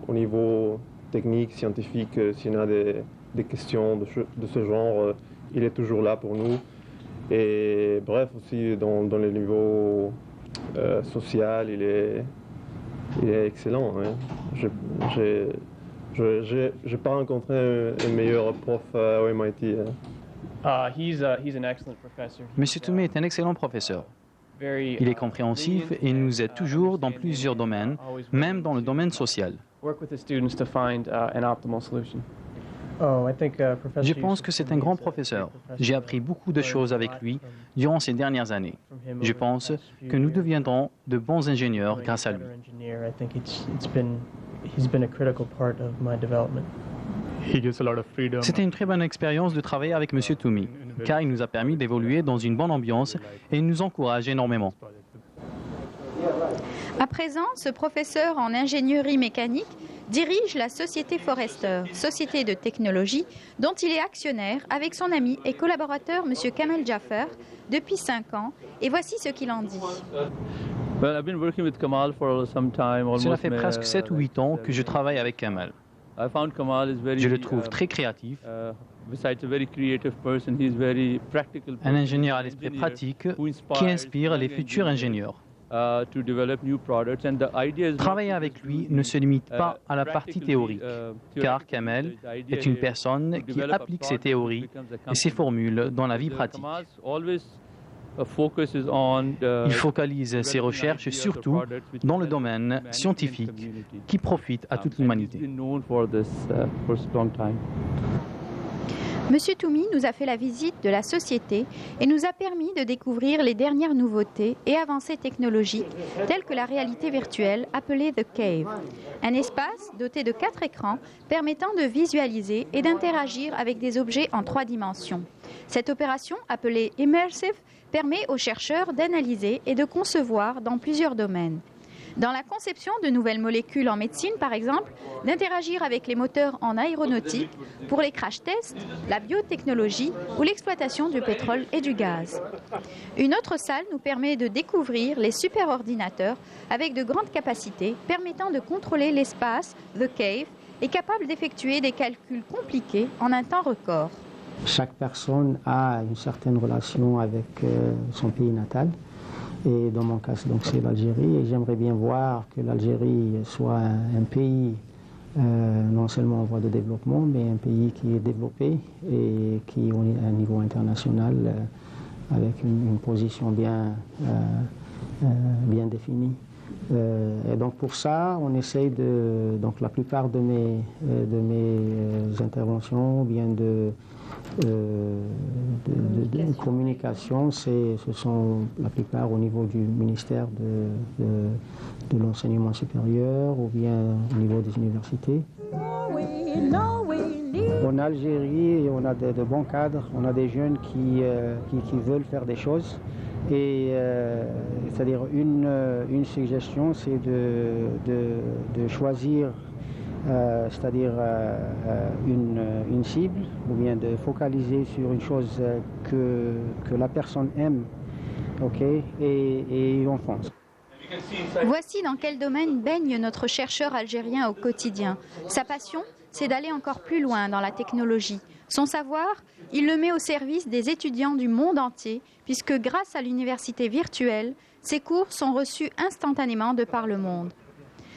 au niveau technique, scientifique, s'il y en a des questions de ce genre, il est toujours là pour nous. Et bref, aussi dans le niveau social, il est excellent. Hein. Je n'ai pas rencontré un meilleur prof au MIT. Monsieur Toumi est un excellent professeur. Il est compréhensif et nous aide toujours dans plusieurs domaines, même dans le domaine social. Je pense que c'est un grand professeur. J'ai appris beaucoup de choses avec lui durant ces dernières années. Je pense que nous deviendrons de bons ingénieurs grâce à lui. C'était une très bonne expérience de travailler avec M. Toumi, car il nous a permis d'évoluer dans une bonne ambiance et il nous encourage énormément. À présent, ce professeur en ingénierie mécanique dirige la société Forrester, société de technologie dont il est actionnaire avec son ami et collaborateur M. Kamel Jaffer depuis 5 ans. Et voici ce qu'il en dit. Cela fait presque 7 ou 8 ans que je travaille avec Kamel. Je le trouve très créatif, un ingénieur à l'esprit pratique qui inspire les futurs ingénieurs. Travailler avec lui ne se limite pas à la partie théorique, car Kamel est une personne qui applique ses théories et ses formules dans la vie pratique. Il focalise ses recherches surtout dans le domaine scientifique qui profite à toute l'humanité. Monsieur Toumi nous a fait la visite de la société et nous a permis de découvrir les dernières nouveautés et avancées technologiques telles que la réalité virtuelle appelée The Cave, un espace doté de 4 écrans permettant de visualiser et d'interagir avec des objets en 3 dimensions. Cette opération, appelée Immersive, permet aux chercheurs d'analyser et de concevoir dans plusieurs domaines. Dans la conception de nouvelles molécules en médecine, par exemple, d'interagir avec les moteurs en aéronautique, pour les crash tests, la biotechnologie ou l'exploitation du pétrole et du gaz. Une autre salle nous permet de découvrir les superordinateurs avec de grandes capacités permettant de contrôler l'espace, The Cave, et capable d'effectuer des calculs compliqués en un temps record. Chaque personne a une certaine relation avec son pays natal. Et dans mon cas, donc, c'est l'Algérie. Et j'aimerais bien voir que l'Algérie soit un pays non seulement en voie de développement, mais un pays qui est développé et qui est à un niveau international avec une position bien définie. Et donc pour ça, on essaye donc la plupart de mes interventions, bien de communication, ce sont la plupart au niveau du ministère de l'enseignement supérieur ou bien au niveau des universités. En Algérie, on a de bons cadres, on a des jeunes qui veulent faire des choses. Et c'est-à-dire une suggestion, c'est de choisir c'est-à-dire une cible, ou bien de focaliser sur une chose que la personne aime, okay, et on fonce. Voici dans quel domaine baigne notre chercheur algérien au quotidien. Sa passion, c'est d'aller encore plus loin dans la technologie. Son savoir, il le met au service des étudiants du monde entier, puisque grâce à l'université virtuelle, ses cours sont reçus instantanément de par le monde.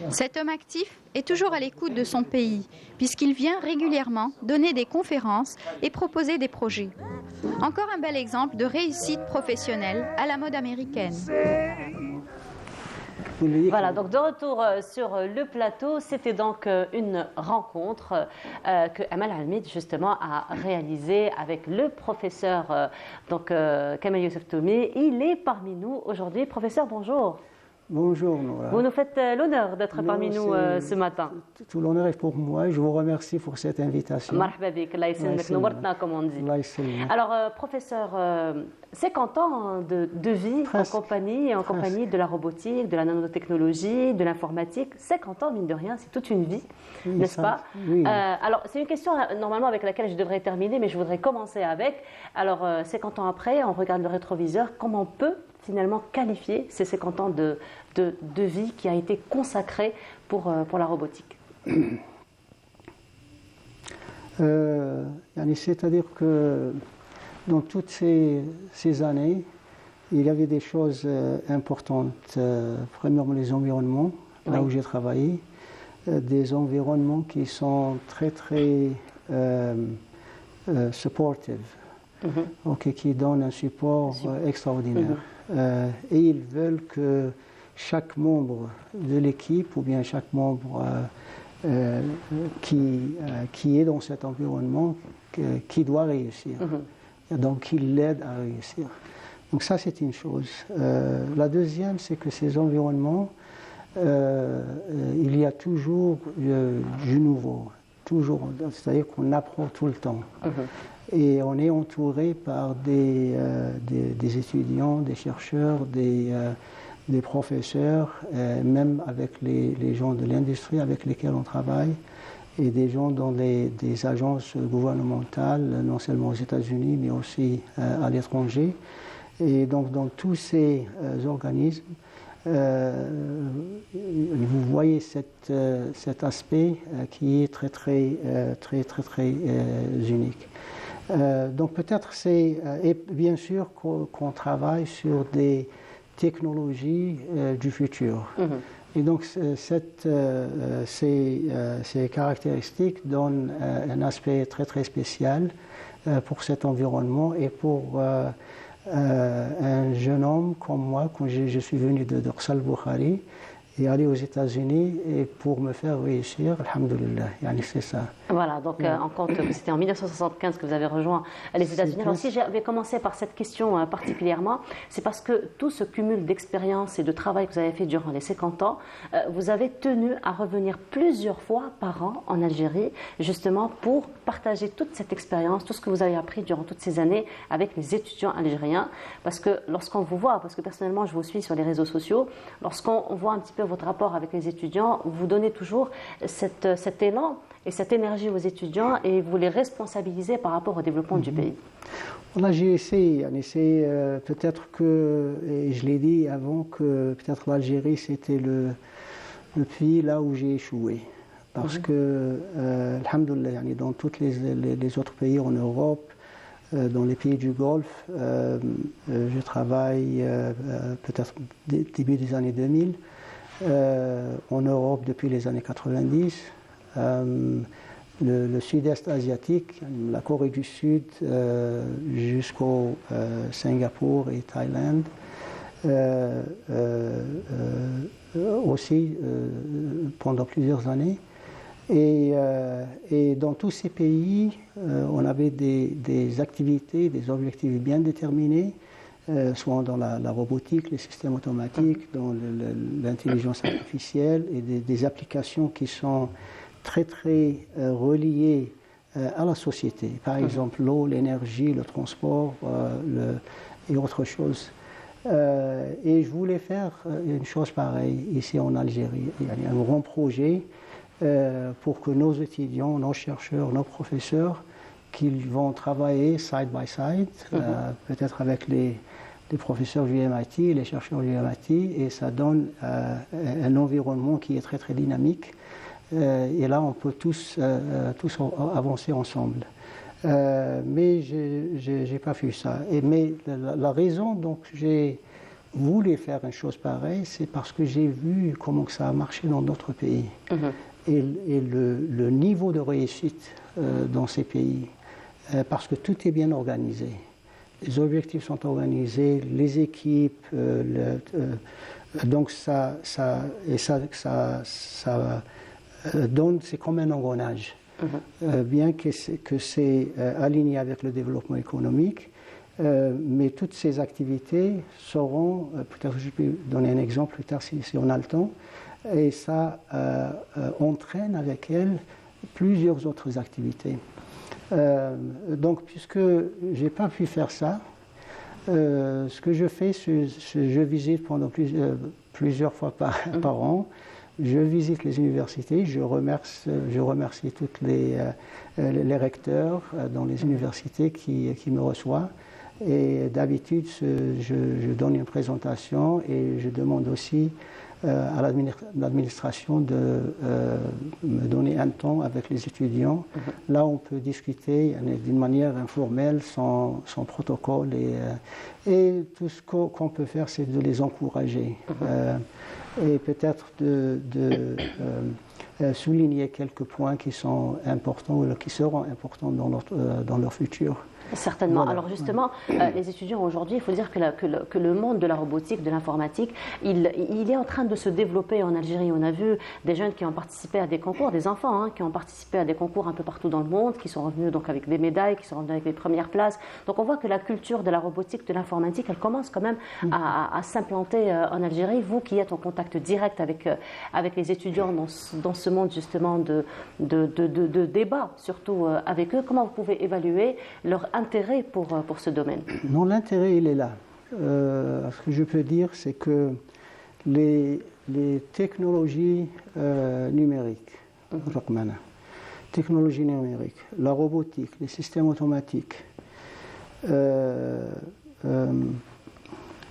Cet homme actif est toujours à l'écoute de son pays, puisqu'il vient régulièrement donner des conférences et proposer des projets. Encore un bel exemple de réussite professionnelle à la mode américaine. Voilà, donc de retour sur le plateau, c'était donc une rencontre que Amal Almid justement a réalisée avec le professeur Kamel Youssef Toumi. Il est parmi nous aujourd'hui. Professeur, bonjour. Bonjour Noura. Vous nous faites l'honneur d'être parmi nous ce matin. Tout l'honneur est pour moi et je vous remercie pour cette invitation. Marhaba bik, Allah yaslimik, nourtna, comme on dit. Allah yaslimik. Alors, professeur, 50 ans de vie en compagnie de la robotique, de la nanotechnologie, de l'informatique. 50 ans, mine de rien, c'est toute une vie, Oui, n'est-ce pas? Oui. Alors, c'est une question normalement avec laquelle je devrais terminer, mais je voudrais commencer avec. Alors, 50 ans après, on regarde le rétroviseur, comment on peut finalement qualifier ces 50 ans de vie qui a été consacrée pour la robotique? C'est-à-dire que dans toutes ces années, il y avait des choses importantes. Premièrement, les environnements, là où j'ai travaillé, des environnements qui sont très, très supportive, qui donnent un support extraordinaire. Et ils veulent que chaque membre de l'équipe ou bien chaque membre qui est dans cet environnement qui doit réussir. Donc ils l'aident à réussir. Donc ça c'est une chose. La deuxième, c'est que ces environnements, il y a toujours du nouveau. Toujours, c'est-à-dire qu'on apprend tout le temps. Et on est entouré par des étudiants, des chercheurs, des professeurs, même avec les gens de l'industrie avec lesquels on travaille, et des gens dans des agences gouvernementales, non seulement aux États-Unis, mais aussi à l'étranger. Et donc dans tous ces organismes, vous voyez cet aspect qui est très unique. Donc peut-être et bien sûr qu'on travaille sur des technologies du futur. Et donc ces caractéristiques donnent un aspect très spécial pour cet environnement et pour un jeune homme comme moi, quand je suis venu de Dorsal Bukhari et aller aux États-Unis et pour me faire réussir, alhamdoulilah, c'est ça. Voilà, donc on compte que c'était en 1975 que vous avez rejoint les États-Unis. Alors si j'avais commencé par cette question particulièrement, c'est parce que tout ce cumul d'expérience et de travail que vous avez fait durant les 50 ans, vous avez tenu à revenir plusieurs fois par an en Algérie, justement pour partager toute cette expérience, tout ce que vous avez appris durant toutes ces années avec les étudiants algériens. Parce que lorsqu'on vous voit, parce que personnellement je vous suis sur les réseaux sociaux, lorsqu'on voit un petit peu votre rapport avec les étudiants, vous donnez toujours cet élan et cette énergie aux étudiants et vous les responsabilisez par rapport au développement du pays. Voilà, j'ai essayé peut-être que, et je l'ai dit avant, que peut-être l'Algérie c'était le pays là où j'ai échoué. Parce que, alhamdoulilah, dans tous les autres pays en Europe, dans les pays du Golfe, je travaille peut-être début des années 2000, en Europe depuis les années 90, le sud-est asiatique, la Corée du Sud jusqu'au Singapour et Thaïlande, aussi pendant plusieurs années. Et dans tous ces pays, on avait des activités, des objectifs bien déterminés, soit dans la robotique, les systèmes automatiques, dans l'intelligence artificielle et des applications qui sont très reliées à la société. Par exemple, l'eau, l'énergie, le transport et autre chose. Et je voulais faire une chose pareille ici en Algérie. Il y a un grand projet pour que nos étudiants, nos chercheurs, nos professeurs, qu'ils vont travailler side by side, peut-être avec les professeurs du MIT, les chercheurs du MIT, et ça donne un environnement qui est très dynamique, et là, on peut tous avancer ensemble. Mais je n'ai pas fait ça. Mais la raison dont j'ai voulu faire une chose pareille, c'est parce que j'ai vu comment ça a marché dans d'autres pays. Et le niveau de réussite dans ces pays, parce que tout est bien organisé. Les objectifs sont organisés, les équipes, donc ça donne, c'est comme un engrenage. Bien que c'est aligné avec le développement économique, mais toutes ces activités seront, peut-être je peux donner un exemple plus tard si on a le temps, et ça entraîne avec elles plusieurs autres activités. Donc, puisque je n'ai pas pu faire ça, ce que je fais, je visite pendant plusieurs fois par an. Je visite les universités, je remercie tous les recteurs dans les universités qui me reçoivent. Et d'habitude, je donne une présentation et je demande aussi à l'administration de me donner un temps avec les étudiants. Là, on peut discuter d'une manière informelle, sans protocole. Et tout ce qu'on peut faire, c'est de les encourager. Et peut-être de souligner quelques points qui sont importants ou qui seront importants dans leur futur. Certainement. Voilà. Alors justement, les étudiants aujourd'hui, il faut dire que le monde de la robotique, de l'informatique, il est en train de se développer en Algérie. On a vu des jeunes qui ont participé à des concours, des enfants qui ont participé à des concours un peu partout dans le monde, qui sont revenus donc avec des médailles, qui sont revenus avec les premières places. Donc on voit que la culture de la robotique, de l'informatique, elle commence quand même à s'implanter en Algérie. Vous qui êtes en contact direct avec les étudiants dans ce monde justement de débat, surtout avec eux, comment vous pouvez évaluer leur intérêt pour ce domaine? Non, l'intérêt, il est là. Ce que je peux dire, c'est que les technologies numériques, la robotique, les systèmes automatiques,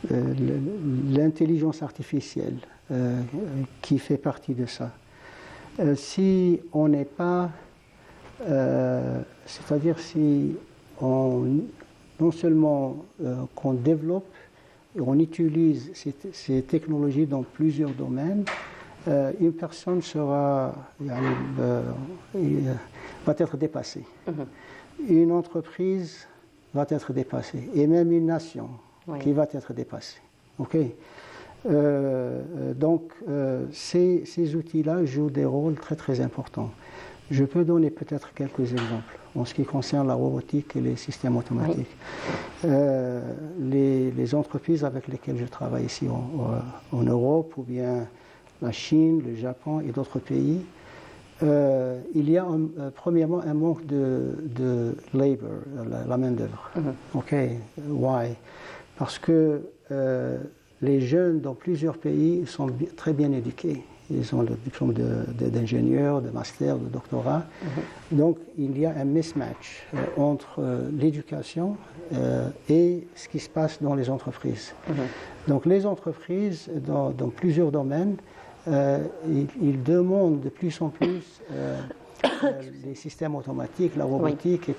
l'intelligence artificielle qui fait partie de ça. Si on n'est pas... c'est-à-dire si non seulement qu'on développe et on utilise ces technologies dans plusieurs domaines, une personne va être dépassée. Une entreprise va être dépassée. Et même une nation qui va être dépassée. Okay? Donc, ces outils-là jouent des rôles très très importants. Je peux donner peut-être quelques exemples en ce qui concerne la robotique et les systèmes automatiques. Les entreprises avec lesquelles je travaille ici en Europe, ou bien la Chine, le Japon et d'autres pays, il y a premièrement un manque de labor, la main-d'œuvre. Why? Parce que les jeunes dans plusieurs pays sont très bien éduqués. Ils ont le diplôme d'ingénieur, de master, de doctorat. Donc, il y a un mismatch entre l'éducation et ce qui se passe dans les entreprises. Donc, les entreprises, dans plusieurs domaines, ils demandent de plus en plus les systèmes automatiques, la robotique et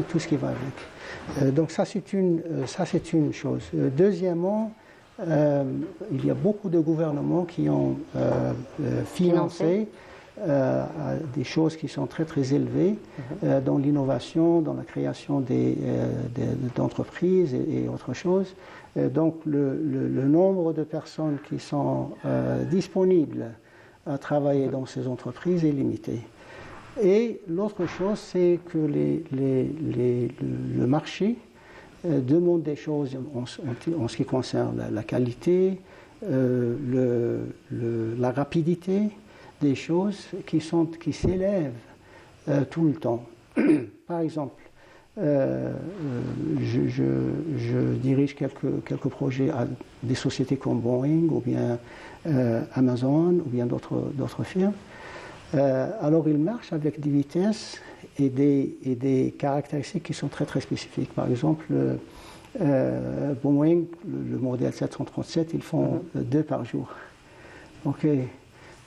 tout ce qui va avec. Donc, ça, c'est une chose. Deuxièmement, il y a beaucoup de gouvernements qui ont financé des choses qui sont très très élevées dans l'innovation, dans la création d'entreprises et autre chose. Donc le nombre de personnes qui sont disponibles à travailler dans ces entreprises est limité. Et l'autre chose, c'est que le marché demande des choses en ce qui concerne la qualité, la rapidité des choses qui s'élèvent tout le temps. Par exemple, je dirige quelques projets à des sociétés comme Boeing ou bien Amazon ou bien d'autres firmes. Alors ils marchent avec des vitesses et des caractéristiques qui sont très très spécifiques. Par exemple, Boeing, le modèle 737, ils font 2 par jour.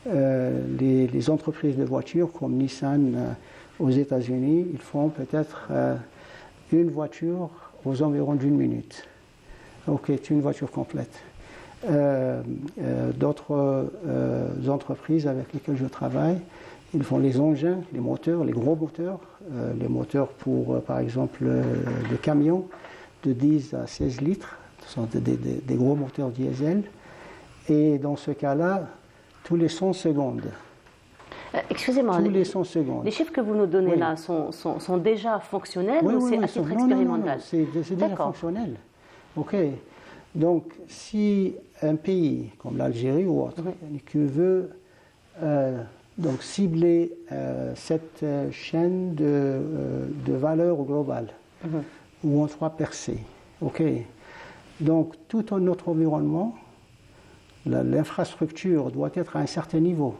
les entreprises de voitures comme Nissan aux États-Unis, ils font peut-être une voiture aux environs d'1 minute. Ok, c'est une voiture complète. D'autres entreprises avec lesquelles je travaille, ils font les engins, les moteurs, les gros moteurs, les moteurs pour, par exemple, des camions de 10 à 16 litres. Ce sont des gros moteurs diesel. Et dans ce cas-là, tous les 100 secondes. Excusez-moi, tous les 100 secondes. Les chiffres que vous nous donnez oui. là sont déjà fonctionnels ou c'est à titre non, expérimental? C'est déjà fonctionnel. Ok. Donc, si un pays comme l'Algérie ou autre qui veut donc cibler cette chaîne de valeur globale ou en 3 percées, ok. Donc, tout notre environnement, l'infrastructure doit être à un certain niveau.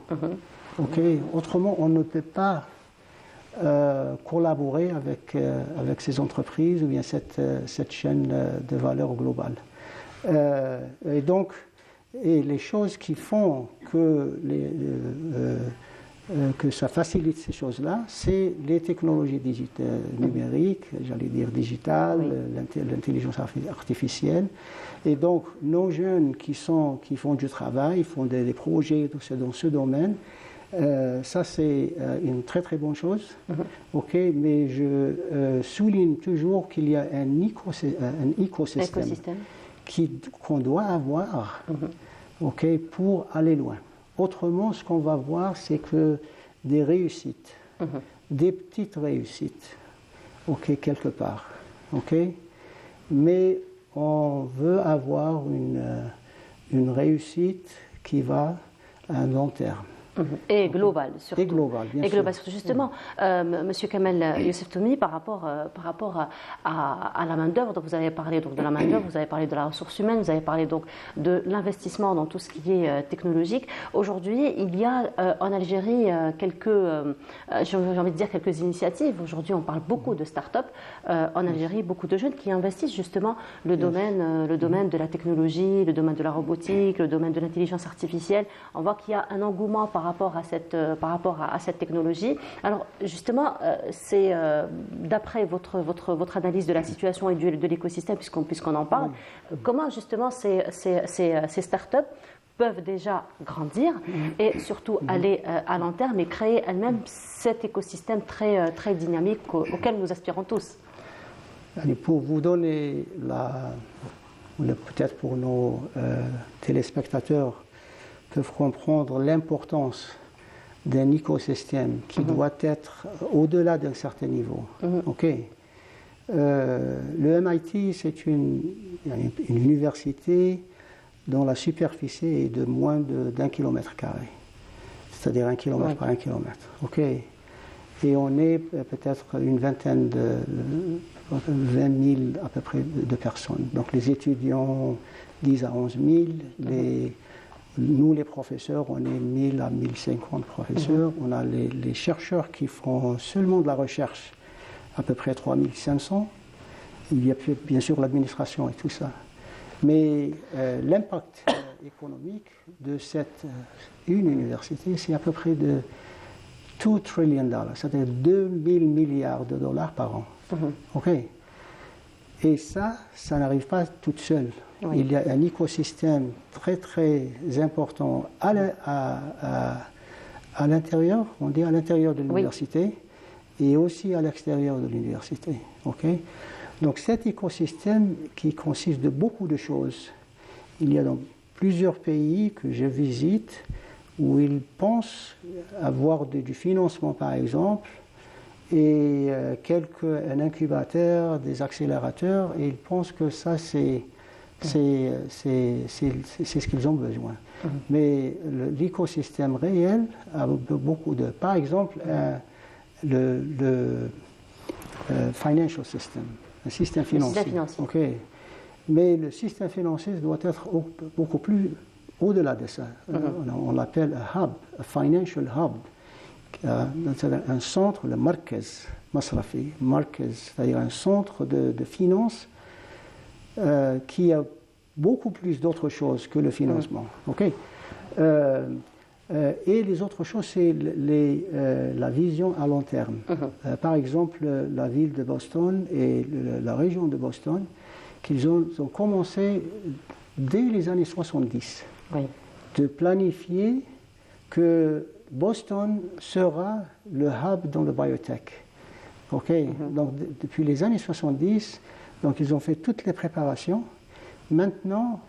Okay. Autrement, on ne peut pas collaborer avec ces entreprises ou bien cette chaîne de valeur globale. Et donc, les choses qui font que ça facilite ces choses-là, c'est les technologies numériques, j'allais dire digitales, l'intelligence artificielle. Et donc, nos jeunes qui font du travail, font des projets dans ce domaine, ça c'est une très très bonne chose, ok, mais je souligne toujours qu'il y a un écosystème qu'on doit avoir ok, pour aller loin. Autrement, ce qu'on va voir, c'est que des réussites, des petites réussites, ok, quelque part, ok, mais on veut avoir une réussite qui va à un long terme. Et global, surtout. Et global, bien sûr. Global, surtout. Justement, Monsieur Kamel Youssef Toumi, par rapport à la main-d'œuvre, donc vous avez parlé donc, de la main-d'œuvre, vous avez parlé de la ressource humaine, vous avez parlé donc de l'investissement dans tout ce qui est technologique. Aujourd'hui, il y a en Algérie j'ai envie de dire quelques initiatives. Aujourd'hui, on parle beaucoup de start-up en Algérie, beaucoup de jeunes qui investissent justement le domaine de la technologie, le domaine de la robotique, le domaine de l'intelligence artificielle. On voit qu'il y a un engouement par rapport à cette technologie. Alors justement, c'est d'après votre analyse de la situation et de l'écosystème, puisqu'on en parle, comment justement ces startups peuvent déjà grandir et surtout aller à long terme et créer elles-mêmes cet écosystème très, très dynamique auquel nous aspirons tous? Pour vous donner peut-être pour nos téléspectateurs, peuvent comprendre l'importance d'un écosystème qui doit être au-delà d'un certain niveau. Okay. Le MIT, c'est une université dont la superficie est de moins d'1 km², c'est-à-dire 1 km par 1 km. Okay. Et on est peut-être une vingtaine 20 000 à peu près de personnes. Donc les étudiants 10 à 11 000, nous, les professeurs, on est 1000 à 1050 professeurs. On a les chercheurs qui font seulement de la recherche, à peu près 3500. Il y a bien sûr l'administration et tout ça. Mais l'impact économique de une université, c'est à peu près de 2 trillion dollars, c'est-à-dire 2000 milliards de dollars par an. OK. Et ça n'arrive pas toute seule. Oui. Il y a un écosystème très très important à l'intérieur, on dit à l'intérieur de l'université, et aussi à l'extérieur de l'université. Okay? Donc cet écosystème qui consiste de beaucoup de choses, il y a dans plusieurs pays que je visite où ils pensent avoir du financement par exemple, et un incubateur, des accélérateurs, et ils pensent que ça c'est ce qu'ils ont besoin. Mais l'écosystème réel a beaucoup de... Par exemple, le financial system, un système financier. Okay. Mais le système financier doit être beaucoup plus au-delà de ça. On l'appelle un hub, un financial hub. Un centre, le Markez Masrafi, c'est-à-dire un centre de finances qui a beaucoup plus d'autres choses que le financement. Okay. Et les autres choses, c'est la vision à long terme. Par exemple, la ville de Boston et la région de Boston, qu'ils ont commencé dès les années 70 de planifier que Boston sera le hub dans le biotech. Donc, depuis les années 70, donc, ils ont fait toutes les préparations. Maintenant,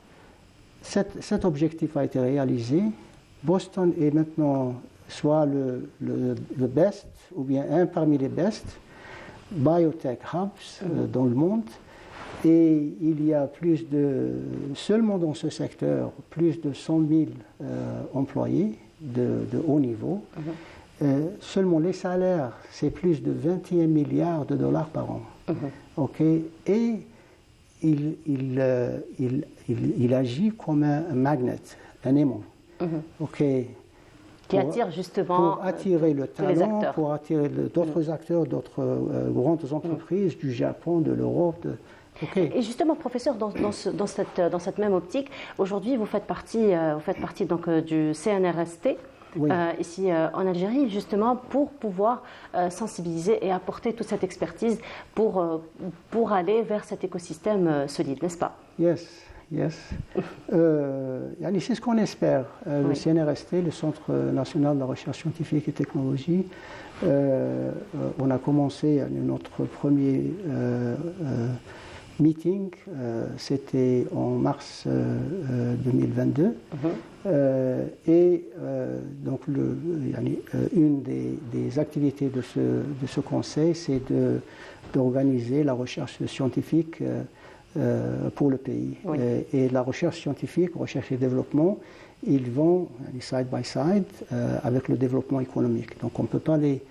cet objectif a été réalisé. Boston est maintenant soit le best, ou bien un parmi les best biotech hubs dans le monde. Et il y a seulement dans ce secteur, plus de 100 000 employés de haut niveau. Seulement les salaires, c'est plus de 21 milliards de dollars par an. Et il agit comme un magnet, un aimant. Qui attire justement pour attirer le talent, pour attirer d'autres acteurs, d'autres grandes entreprises du Japon, de l'Europe. Et justement, professeur, dans cette même optique, aujourd'hui vous faites partie donc, du CNRST. Ici en Algérie, justement pour pouvoir sensibiliser et apporter toute cette expertise pour aller vers cet écosystème solide, n'est-ce pas? Yes. C'est ce qu'on espère. Le CNRST, le Centre national de la recherche scientifique et technologie, on a commencé notre premier meeting, c'était en mars 2022. Donc, une des activités de ce conseil, c'est d'organiser la recherche scientifique pour le pays. Et la recherche scientifique, recherche et développement, ils vont side by side avec le développement économique. Donc, on ne peut pas les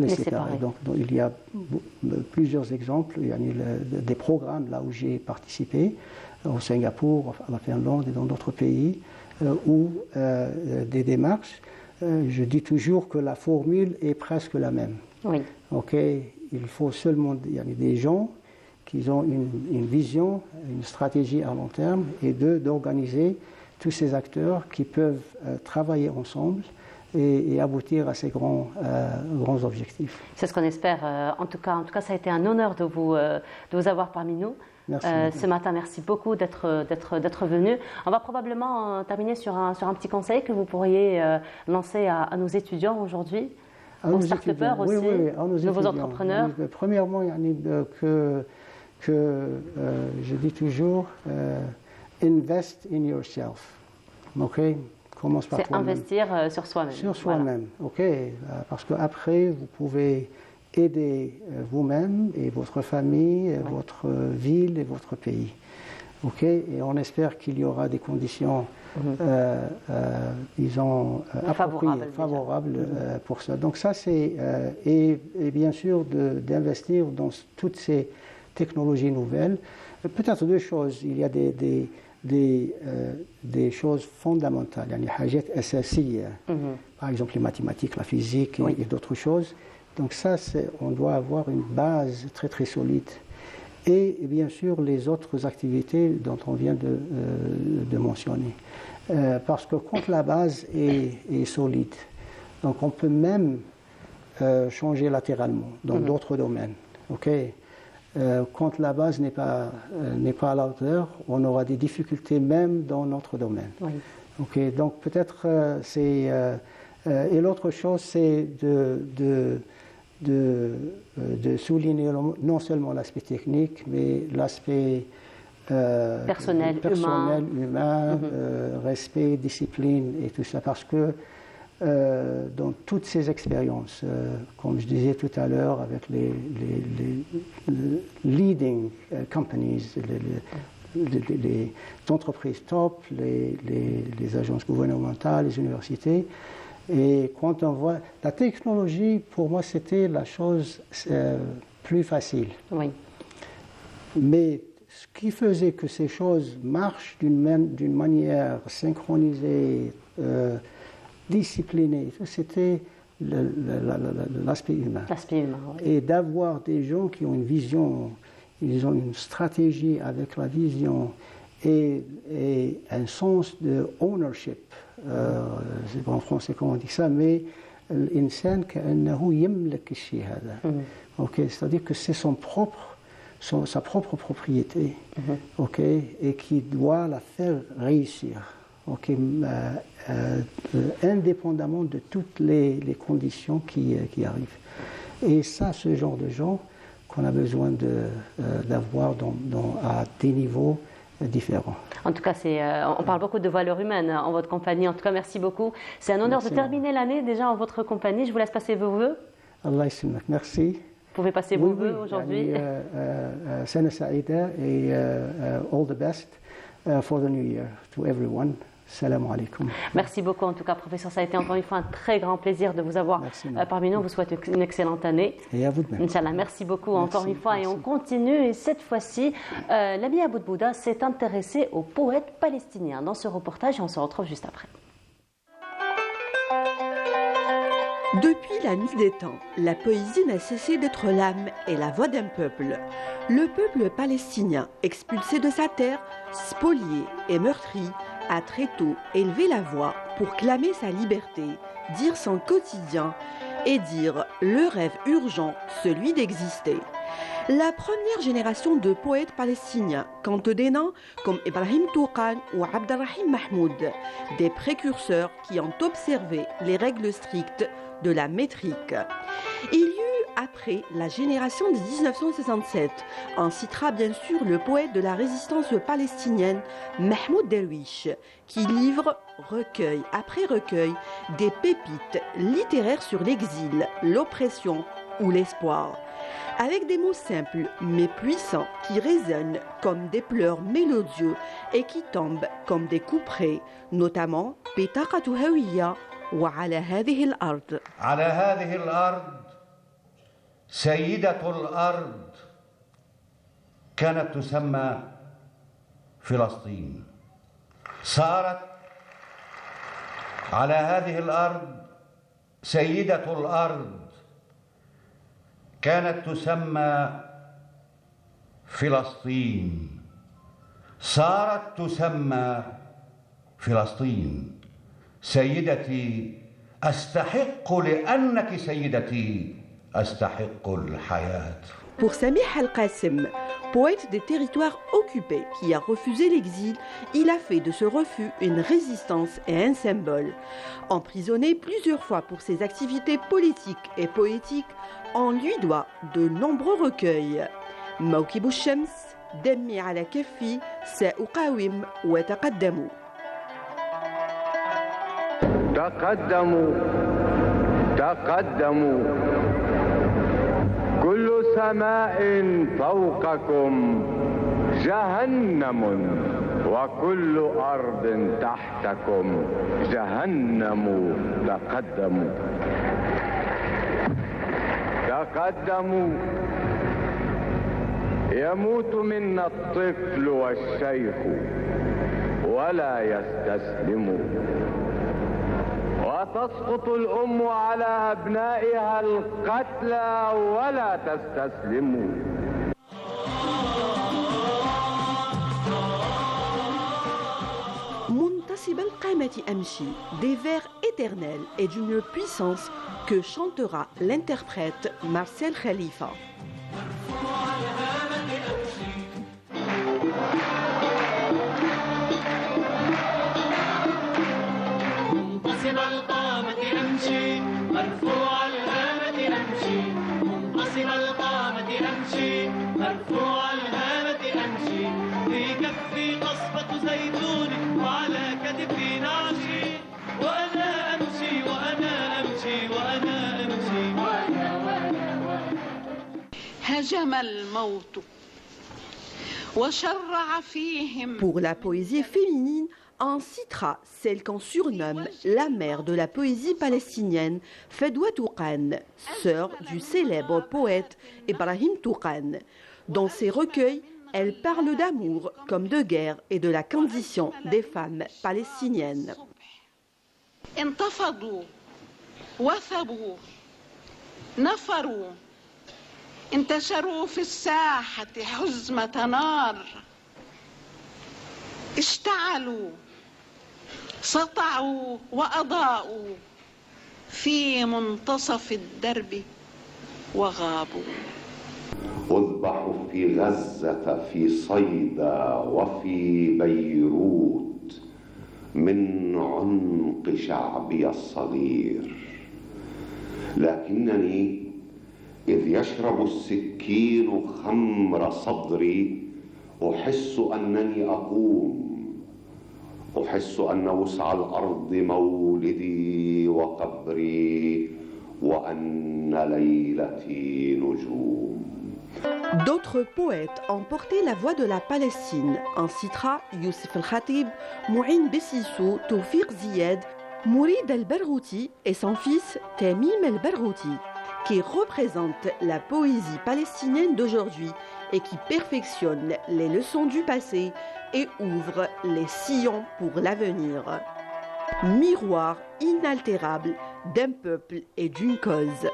séparer. Donc, il y a plusieurs exemples. Il y a des programmes là où j'ai participé, au Singapour, à la Finlande et dans d'autres pays, où des démarches. Je dis toujours que la formule est presque la même. Il faut seulement des gens qui ont une vision, une stratégie à long terme, et d'organiser tous ces acteurs qui peuvent travailler ensemble et aboutir à ces grands objectifs. C'est ce qu'on espère. En tout cas, ça a été un honneur de vous avoir parmi nous. Merci ce matin. Merci beaucoup d'être venu. On va probablement terminer sur un petit conseil que vous pourriez lancer à nos étudiants aujourd'hui, aux start-upers aussi, nouveaux entrepreneurs. Premièrement, je dis toujours, invest in yourself. Commence par toi-même. C'est investir sur soi-même. Sur soi-même, parce qu'après, vous pouvez aider vous-même et votre famille, votre ville et votre pays. Et on espère qu'il y aura des conditions, disons, favorables pour ça. Donc ça, c'est... et bien sûr, d'investir dans toutes ces technologies nouvelles. Peut-être deux choses. Il y a des choses fondamentales. Il y a des حاجات أساسية. Par exemple, les mathématiques, la physique et d'autres choses. Donc ça, on doit avoir une base très très solide. Et bien sûr, les autres activités dont on vient de mentionner. Parce que quand la base est solide, donc on peut même changer latéralement dans d'autres domaines. Quand la base n'est pas à la hauteur, on aura des difficultés même dans notre domaine. Donc peut-être c'est... et l'autre chose, c'est de souligner non seulement l'aspect technique, mais l'aspect personnel, humain, respect, discipline et tout ça. Parce que dans toutes ces expériences, comme je disais tout à l'heure, avec les leading companies, les entreprises top, les agences gouvernementales, les universités, et quand on voit la technologie, pour moi, c'était la chose plus facile. Mais ce qui faisait que ces choses marchent d'une manière synchronisée, disciplinée, c'était l'aspect humain. Et d'avoir des gens qui ont une vision, ils ont une stratégie avec la vision et un sens de ownership. C'est pas en français comment on dit ça, mais الإنسان كأنه يملك الشيء هذا. C'est-à-dire que c'est sa propre propriété, et qui doit la faire réussir, indépendamment de toutes les conditions qui arrivent. Et ça, ce genre de gens qu'on a besoin d'avoir à des niveaux différents. En tout cas, on parle beaucoup de valeurs humaines en votre compagnie. En tout cas, merci beaucoup. C'est un honneur de terminer l'année déjà en votre compagnie. Je vous laisse passer vos vœux. Allah yaslimak. Merci. Vous pouvez passer vos vœux aujourd'hui. Sana Saïda et all the best for the new year to everyone. Salam alaikum. Merci beaucoup en tout cas, professeur. Ça a été encore une fois un très grand plaisir de vous avoir parmi nous. On vous souhaite une excellente année. Et à vous de même. Inch'Allah, merci beaucoup encore une fois. Et on continue. Et cette fois-ci, l'ami Aboud Bouda s'est intéressé aux poètes palestiniens dans ce reportage et on se retrouve juste après. Depuis la nuit des temps, la poésie n'a cessé d'être l'âme et la voix d'un peuple. Le peuple palestinien, expulsé de sa terre, spolié et meurtri, a très tôt élevé la voix pour clamer sa liberté, dire son quotidien et dire le rêve urgent, celui d'exister. La première génération de poètes palestiniens compte des noms comme Ibrahim Touqan ou Abdelrahim Mahmoud, des précurseurs qui ont observé les règles strictes de la métrique. Il y eut après la génération de 1967, on citera bien sûr le poète de la résistance palestinienne Mahmoud Derwish, qui livre recueil après recueil des pépites littéraires sur l'exil, l'oppression ou l'espoir, avec des mots simples mais puissants qui résonnent comme des pleurs mélodieux et qui tombent comme des couperets, notamment Bitaqatu Hawiya wa ala hadhihi al-ard. على هذه الأرض سيدة الأرض كانت تسمى فلسطين. صارت على هذه الأرض سيدة الأرض كانت تسمى فلسطين. صارت تسمى فلسطين. سيدتي أستحق لأنك سيدتي أستحق الحياة. Pour Samih Al-Qasem, poète des territoires occupés qui a refusé l'exil, il a fait de ce refus une résistance et un symbole. Emprisonné plusieurs fois pour ses activités politiques et poétiques, on lui doit de nombreux recueils. موكب الشمس، دمي على كفي، سأقاوم وتقدموا. تقدموا تقدموا، كل سماء فوقكم جهنم وكل أرض تحتكم جهنم. تقدموا تقدموا، يموت منا الطفل والشيخ ولا يستسلموا، وتسقط الأم على أبنائها القتلى ولا تستسلموا. منتصب القامة أمشي, des vers éternels et d'une puissance que chantera l'interprète Marcel Khalifa. منتصب القامة أمشي مرفوع الهامة أمشي، منتصب القامة أمشي مرفوع الهامة أمشي، في كفي قصبة زيتون وعلى كتفي نعشي، وأنا أمشي وأنا أمشي وأنا أمشي وأنا هجم الموت وشرع فيهم. Pour la poésie féminine, on citera celle qu'on surnomme la mère de la poésie palestinienne, Fedwa Touqan, sœur du célèbre poète Ibrahim Touqan. Dans ses recueils, elle parle d'amour comme de guerre et de la condition des femmes palestiniennes. انتفضوا وثبوا نفروا انتشروا في الساحة حزمة نار اشتعلوا سطعوا وأضاءوا في منتصف الدرب وغابوا. أذبح في غزة في صيدا وفي بيروت من عنق شعبي الصغير، لكنني إذ يشرب السكين خمر صدري أحس أنني أقوم، أحس أن وسع الأرض مولدي وقبري وأن ليلتي نجوم. D'autres poètes ont porté la voix de la Palestine. En citera Youssef El-Khatib, Mouin Bessissou, Tawfiq Ziyad, Mourid El-Barghouti et son fils Tamim El-Barghouti, qui représentent la poésie palestinienne d'aujourd'hui et qui perfectionnent les leçons du passé et ouvrent les sillons pour l'avenir. Miroir inaltérable d'un peuple et d'une cause.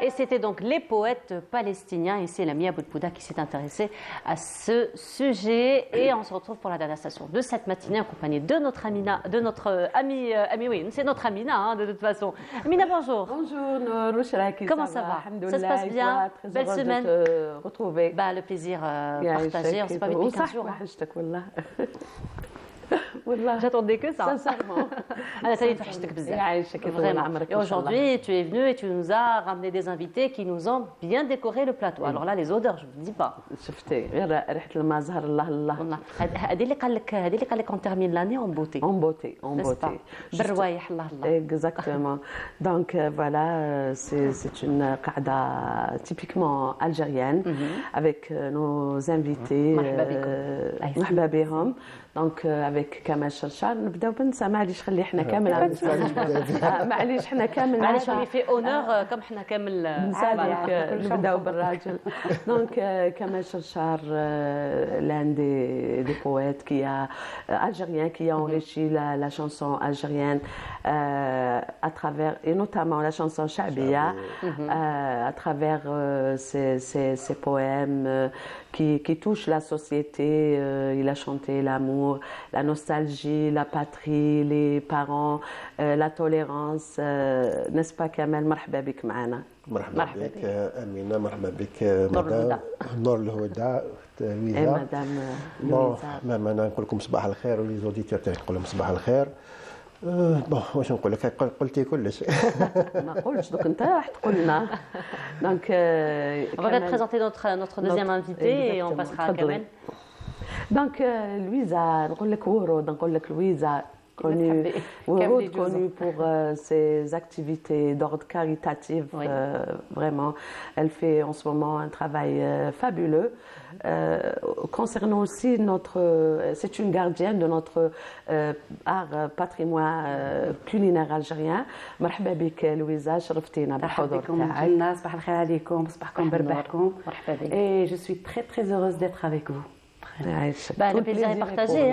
Et c'était donc les poètes palestiniens. Et c'est Lamia Boudbouda qui s'est intéressée à ce sujet. Et on se retrouve pour la dernière station de cette matinée en compagnie de notre Amina, de notre amie, oui, c'est notre Amina hein, de toute façon. Amina, bonjour. Bonjour, comment ça va? Ça se passe bien? Belle semaine. De te retrouver. Bah, le plaisir partagé. On ne s'est pas vu depuis 15 jours. J'attendais que ça. Sincèrement. Et aujourd'hui, tu es venue et tu nous as ramené des invités qui nous ont bien décoré le plateau. Alors là, les odeurs, je ne vous dis pas. On termine l'année en beauté. En beauté, en beauté. Exactement. Donc voilà, c'est une qa'da typiquement algérienne avec nos invités. مرحبا بهم. دونك افيك كمال شرشار نبداو بنسى معليش خلي حنا كامل معليش حنا كامل معليش في اونور كم حنا كامل نبداو بالراجل دونك كمال شرشار l'un des poètes qui a algérien qui a enrichi la chanson algérienne à travers et notamment la chanson Chabia à travers ses poèmes qui touchent la société. Il a chanté l'amour, la nostalgie, la patrie, les parents, la tolérance. N'est-ce pas Kamel? مرحبا بك معنا. مرحبا بك أمينة، مرحبا بك مدام نور الهدى لويزا. مدام أنا نقول لكم صباح الخير ولي زوديتور تاعي نقول لهم صباح الخير. واش نقول لك قلتي كلش. ما قلتش دوك انت راح تقول لنا. دونك on va présenter notre deuxième invité et on passera à Kamel. دونك لويزا نقول لك ورود، نقول لك لويزا connue pour ses activités d'ordre caritatif. Vraiment, elle fait en ce moment un travail fabuleux. Concernant aussi c'est une gardienne de notre art patrimoine culinaire algérien. مرحبا بك لويزا، شرفتينا بالحضور تاعك. صباح الخير عليكم، صباحكم بربحكم. Et je suis très très heureuse d'être avec vous. Le plaisir est partagé.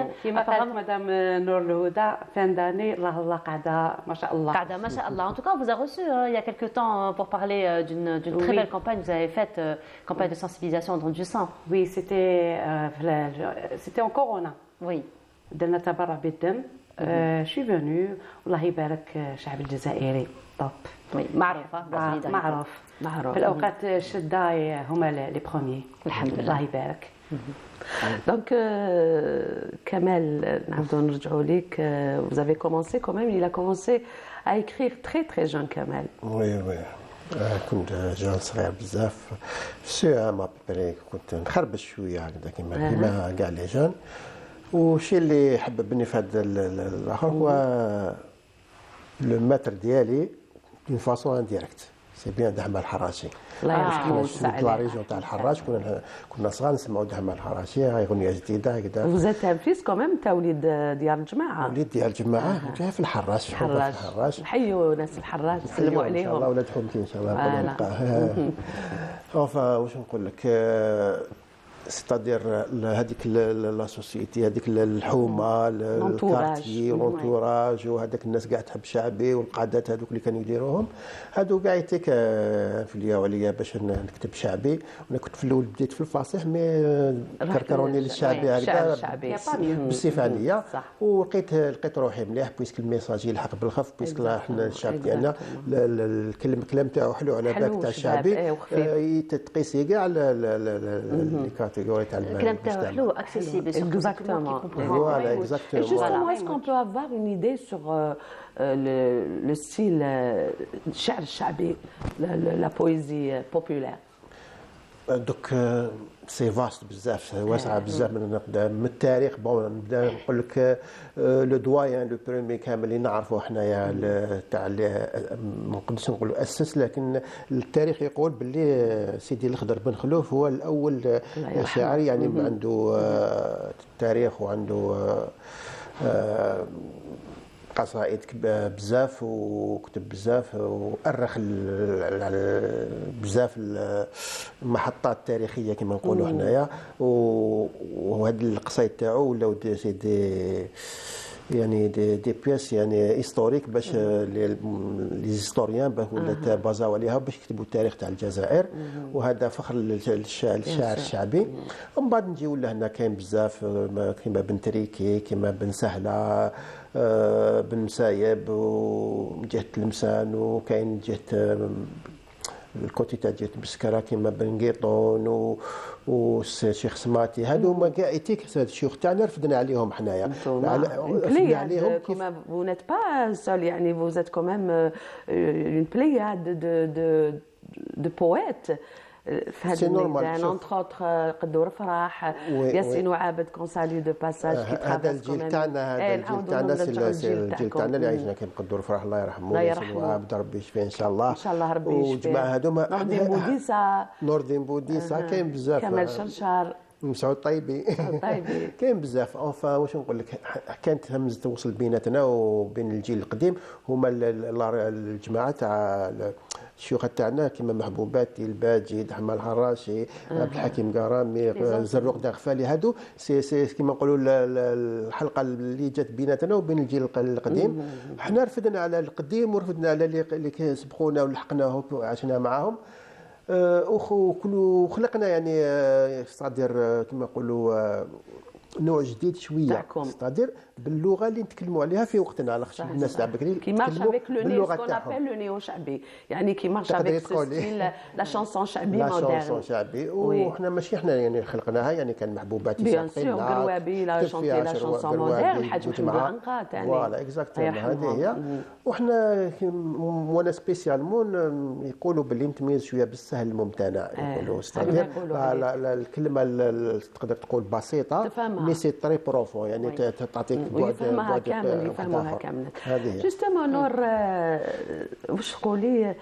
Apparemment, Madame Nour Louda, fin d'année, Allah Qada, Masha'Allah. Qada, Masha'Allah. En tout cas, on vous a reçu il y a quelques temps pour parler d'une très belle campagne. Vous avez fait campagne de sensibilisation dans du sang. Oui, c'était en Corona. Oui. درنا تبرع بالدم. Je suis venue. والله يبارك الشعب الجزائري. طب. معروفة. معروف. في الأوقات الشدة هما les premiers. الحمد لله. الله يبارك. Donc, Kamel, vous avez commencé quand même, il a commencé à écrire très très jeune, Kamel. Oui, oui. كنت جون صغير بزاف ساعة ما بري كنت نخربش شوية هكذا كيما كاع لي جون. والشيء اللي حببني في هذا الاخر هو لو ماتر ديالي دون فاسون انديريكت سي بيان دعم الحراشي. الله يرحمه ويسعدك. لا ريجون تاع الحراش كنا صغار نسمعوا دعم الحراشي هاي اغنيه جديده هكذا. Vous êtes un fils quand même تاع وليد ديال الجماعه. وليد ديال الجماعه جاي في الحراش. في الحراش. نحيوا ناس الحراش نسلموا عليهم. ان شاء الله ولاد حومتي ان شاء الله نلقاه. واش نقول لك ستادير هذيك لا سوسيتي، هذيك الحومه، الكارتي، لونتوراج، وهذاك الناس كاع تحب شعبي، والقادات هذوك اللي كانوا يديروهم هذو كاع يتيك فليا عليا باش نكتب شعبي. وانا كنت في الاول بديت في الفصيح مي كركروني للشعبي هكذا بالصفه عليا، ولقيت روحي مليح بويسك الميساج يلحق بالخف، بويسك حنا الشعب ديالنا الكلام تاعو حلو على بالك تاع الشعبي، تقيسي كاع لي كاتيجوري تاع الكلام تاعو حلو اكسيسيبل. Exactement. Voilà, exactement. Et justement, est-ce qu'on peut avoir une idée sur le style الشعر الشعبي, la poésie populaire? دوك سي فاست بزاف، واسعه بزاف. نبدا من التاريخ، نبدا نقول لك لو دويان لو بريمي كامل اللي نعرفوا حنايا تاع ما نقدرش نقولوا اسس، لكن التاريخ يقول باللي سيدي الخضر بن خلوف هو الاول شاعر يعني عنده تاريخ وعنده قصائد بزاف وكتب بزاف وأرخ بزاف المحطات التاريخية كما نقولوا حنايا. وهاد القصايد تاعو ولاو دي يعني دي بياس يعني هيستوريك باش لي هيستوريان ولا بازاو عليها باش يكتبوا التاريخ تاع الجزائر، وهذا فخر للشعر الشعبي. ومن بعد نجيو لهنا كاين بزاف كيما بن تريكي، كيما بن سهله، بن سايب، ومن جهه تلمسان، وكاين جهه الكوتي تاع جهه بسكره كيما بن قيطون والشيخ سماتي. هادو هما كاع ايتيك الشيوخ تاعنا رفدنا عليهم حنايا. رفدنا عليهم كيف vous n'êtes pas seul يعني vous êtes quand même une pléiade de poètes في هذا الميدان، انتر اوتر قدور فرح، ياسين وعابد كونسالي دو باساج كي هذا الجيل تاعنا، هذا الجيل تاعنا الجيل تاعنا اللي عايشنا كيما قدور فرح الله يرحمه، ياسين وعابد ربي يشفيه ان شاء الله، ان شاء الله ربي يشفيه، وجماعه هذوما نور الدين بوديسا كاين بزاف، كمال شرشار، مسعود طيبي كاين بزاف. اونفا واش نقول لك، كانت همزه توصل بيناتنا وبين الجيل القديم هما الجماعه تاع الشيوخ تاعنا كيما محبوباتي الباجي، حمال الحراشي، عبد الحكيم قرامي، زروق داغفالي. هادو سي كيما نقولوا الحلقه اللي جات بيناتنا وبين الجيل القديم. حنا رفدنا على القديم ورفدنا على اللي سبقونا ولحقناه وعشنا معاهم، وخلقنا يعني صادر كما نقولوا نوع جديد شويه، صادر باللغه اللي نتكلموا عليها في وقتنا، على خاطر الناس تاع بكري كي مارش افيك لو نيو سكون ابل لو نيو شعبي، يعني كي مارش افيك ستيل لا شانسون شعبي مودرن، لا شانسون شعبي. وحنا ماشي حنا يعني خلقناها، يعني كان محبوباتي بيان سور قروابي لا شانتي لا شانسون مودرن، حاج محمود عنقا ثاني، فوالا اكزاكتومون هذه هي. وحنا وانا سبيسيالمون يقولوا باللي نتميز شويه بالسهل الممتنع، يقولوا ستادير الكلمه تقدر تقول بسيطه مي سي تري بروفون، يعني تعطيك يفهمها كامل، يفهموها كامل. جوستومون نور واش تقولي؟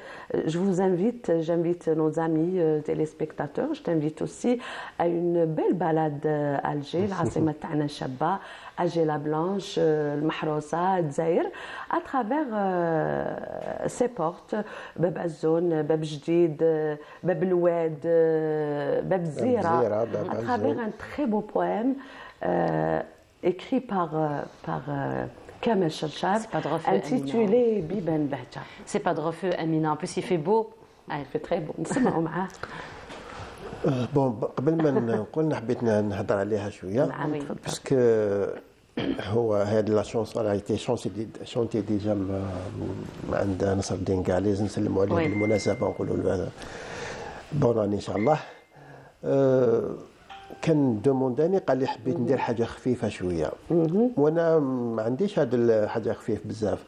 je vous invite, j'invite nos amis téléspectateurs, je t'invite aussi à une belle balade à Alger, العاصمة تاعنا الشابة، Alger la Blanche, المحروسة، الجزائر، à travers ces portes، باب الزون، باب جديد، باب الواد، باب الزيرة، à travers un très beau poème écrit par Kamel Cherchar, intitulé Biban Bahja. C'est pas de refus, Amina. En plus, il fait beau. Il fait très beau. نسمعوا معاه. بون قبل ما نقول حبيت نهضر عليها شويه، باسكو هو هذه لا شونسون لا ايتي شونتي ديجا عند نصر الدين كاع، نسلموا عليه بالمناسبه ونقولوا له بون ان شاء الله. كان دومونداني قال لي حبيت ندير حاجه خفيفه شويه، وانا ما عنديش هذا الحاجه خفيف بزاف.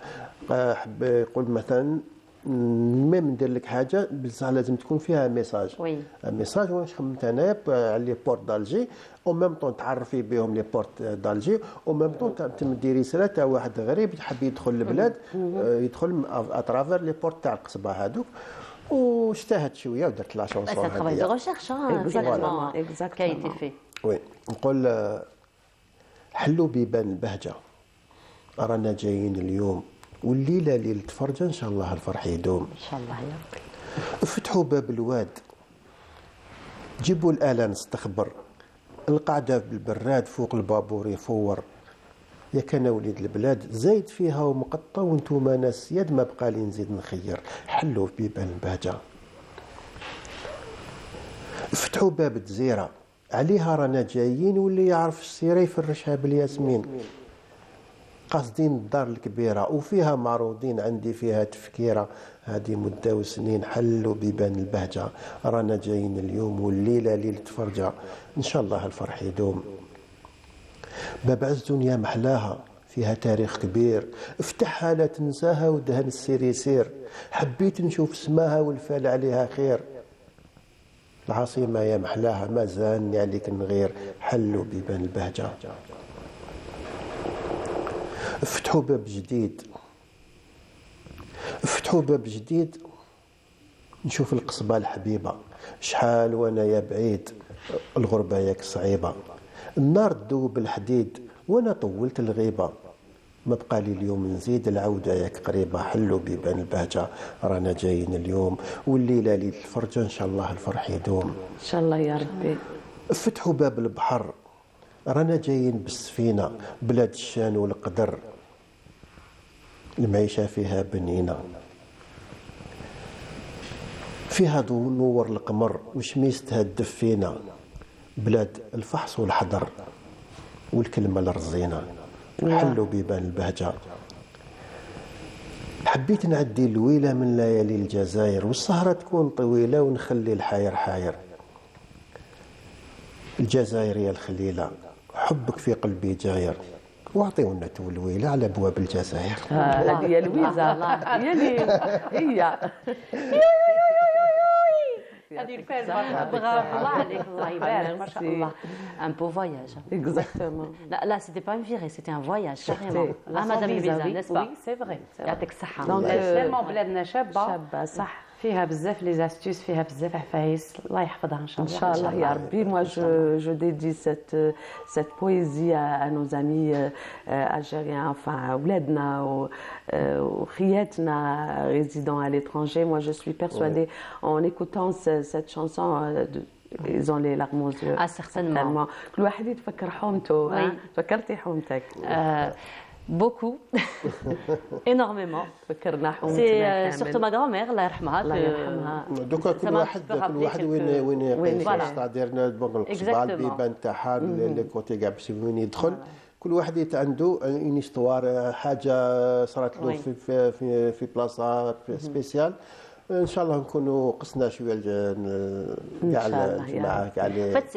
حب يقول مثلا ميم ندير لك حاجه بصح لازم تكون فيها ميساج، ميساج. واش خممت انايا على لي بورت دالجي، او ميم طون تعرفي بهم لي بورت دالجي، او ميم طون تمدي رساله تاع واحد غريب حاب يدخل البلاد، يدخل اترافير لي بورت تاع القصبه هذوك. واجتهدت شويه ودرت لا شونسون هذه. سي ترافاي دو ريشيرش كي ايتي في. وي نقول حلوا بيبان البهجه، رانا جايين اليوم والليله ليله فرجه، ان شاء الله الفرح يدوم ان شاء الله يا ربي. فتحوا باب الواد، جيبوا الآلة نستخبر، القعدة بالبراد فوق البابور يفور يا كان وليد البلاد زايد فيها ومقطة وانتوما ناس يد ما بقى لي نزيد نخير حلوا في بيبان البهجة فتحوا باب الجزيرة عليها رانا جايين واللي يعرف السيرة يفرشها بالياسمين قاصدين الدار الكبيرة وفيها معروضين عندي فيها تفكيرة هذه مدة وسنين حلوا بيبان البهجة رانا جايين اليوم والليلة ليلة فرجة إن شاء الله الفرح يدوم باب عز دنيا محلاها فيها تاريخ كبير افتحها لا تنساها ودهن السير يسير حبيت نشوف سماها والفال عليها خير العاصمة يا محلاها ما زاني عليك نغير حلوا بيبان البهجة فتحوا باب جديد فتحوا باب جديد نشوف القصبة الحبيبة شحال وانا يا بعيد الغربة ياك صعيبة النار تذوب الحديد وانا طولت الغيبة ما بقى لي اليوم نزيد العودة ياك قريبة حلوا بيبان البهجة رانا جايين اليوم والليلة ليلة الفرجة إن شاء الله الفرح يدوم إن شاء الله يا ربي فتحوا باب البحر رانا جايين بالسفينة بلاد الشان والقدر المعيشة فيها بنينة فيها ضوء نور القمر وشميس تهدف فينا بلاد الفحص والحضر والكلمة الرزينة حلوا بيبان البهجة حبيت نعدي اللويلة من ليالي الجزائر والسهرة تكون طويلة ونخلي الحاير حاير الجزائر يا الخليلة حبك في قلبي جاير واعطيونا تولويلة على ابواب الجزائر هذه يا لويزا هي هذه الفيلم برافو الله عليك الله يبارك ما شاء الله un beau voyage exactement là c'était pas une virée c'était un voyage carrément madame Louisa n'est-ce pas oui c'est vrai يعطيك الصحة donc tellement بلادنا شابة صح فيها بزاف لي استيس فيها بزاف عفايس الله يحفظها ان شاء الله ان شاء الله يا ربي moi je dédie cette poésie à nos amis algériens enfin ولادنا وخياتنا résidant à l'étranger moi je suis persuadée en écoutant cette chanson ils ont les larmes aux yeux. Ah, certainement. كل واحد يتفكر حومته فكرتي حومتك Beaucoup, énormément. C'est surtout ma grand-mère, Allah yarhamha. دوكا كل واحد وين يقيس c'est-à-dire القصبة البيبان تاعها لي كوتي كاع باش وين يدخل كل واحد عنده اون استوار حاجة صارت له في بلاصة سبيسيال ان شاء الله نكونوا قصنا شويه كاع الجماعه كاع En fait,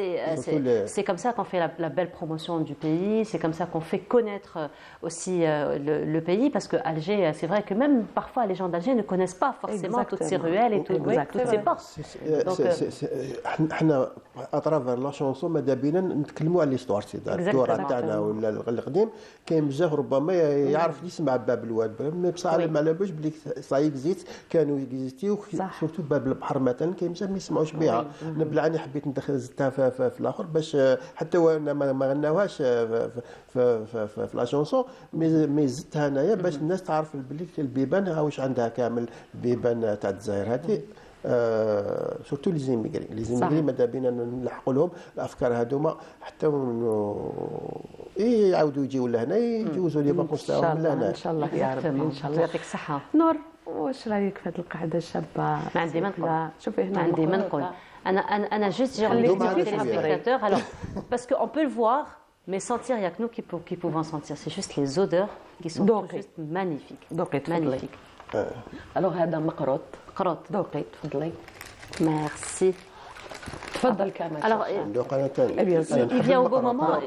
c'est comme ça qu'on fait la belle promotion du pays, c'est comme ça qu'on fait connaître aussi le pays, parce que Alger, c'est vrai que même parfois les gens d'Alger ne connaissent pas forcément toutes ces ruelles et toutes ces portes. احنا اترافير لا شونسون ماذا بينا نتكلموا على ليستوار التراث تاعنا ولا القديم كاين بزاف ربما يعرف يسمع باب الواد مي بصح ما على بالوش بلي صاي اكزيست كانوا اكزيستيو سورتو باب البحر مثلا كاين بزاف ما يسمعوش بها انا بالعاني حبيت ندخل زدتها في الاخر باش حتى وانا ما غناوهاش في لا شونسون مي زدتها انايا باش الناس تعرف بلي البيبان ها واش عندها كامل البيبان تاع الجزائر هذه سورتو لي زيميغري ماذا بينا نلحقوا لهم الافكار هذوما حتى يعاودوا يجيو لهنا يجوزوا لي باقوس تاعهم لهنا ان شاء الله يا ربي ان شاء الله يعطيك الصحه. نور واش رايك في هذه القعده الشابه؟ ما عندي ما نقول. شوفي هنا ما عندي ما نقول. انا juste j'ai envie de dire aux téléspectateurs alors parce qu'on peut le voir mais sentir il y a que nous qui pouvons sentir c'est juste les odeurs qui sont juste magnifiques. Magnifiques. alors هذا مقروط ذوقي تفضلي. Merci. تفضل كامل. Alors, il vient au bon moment.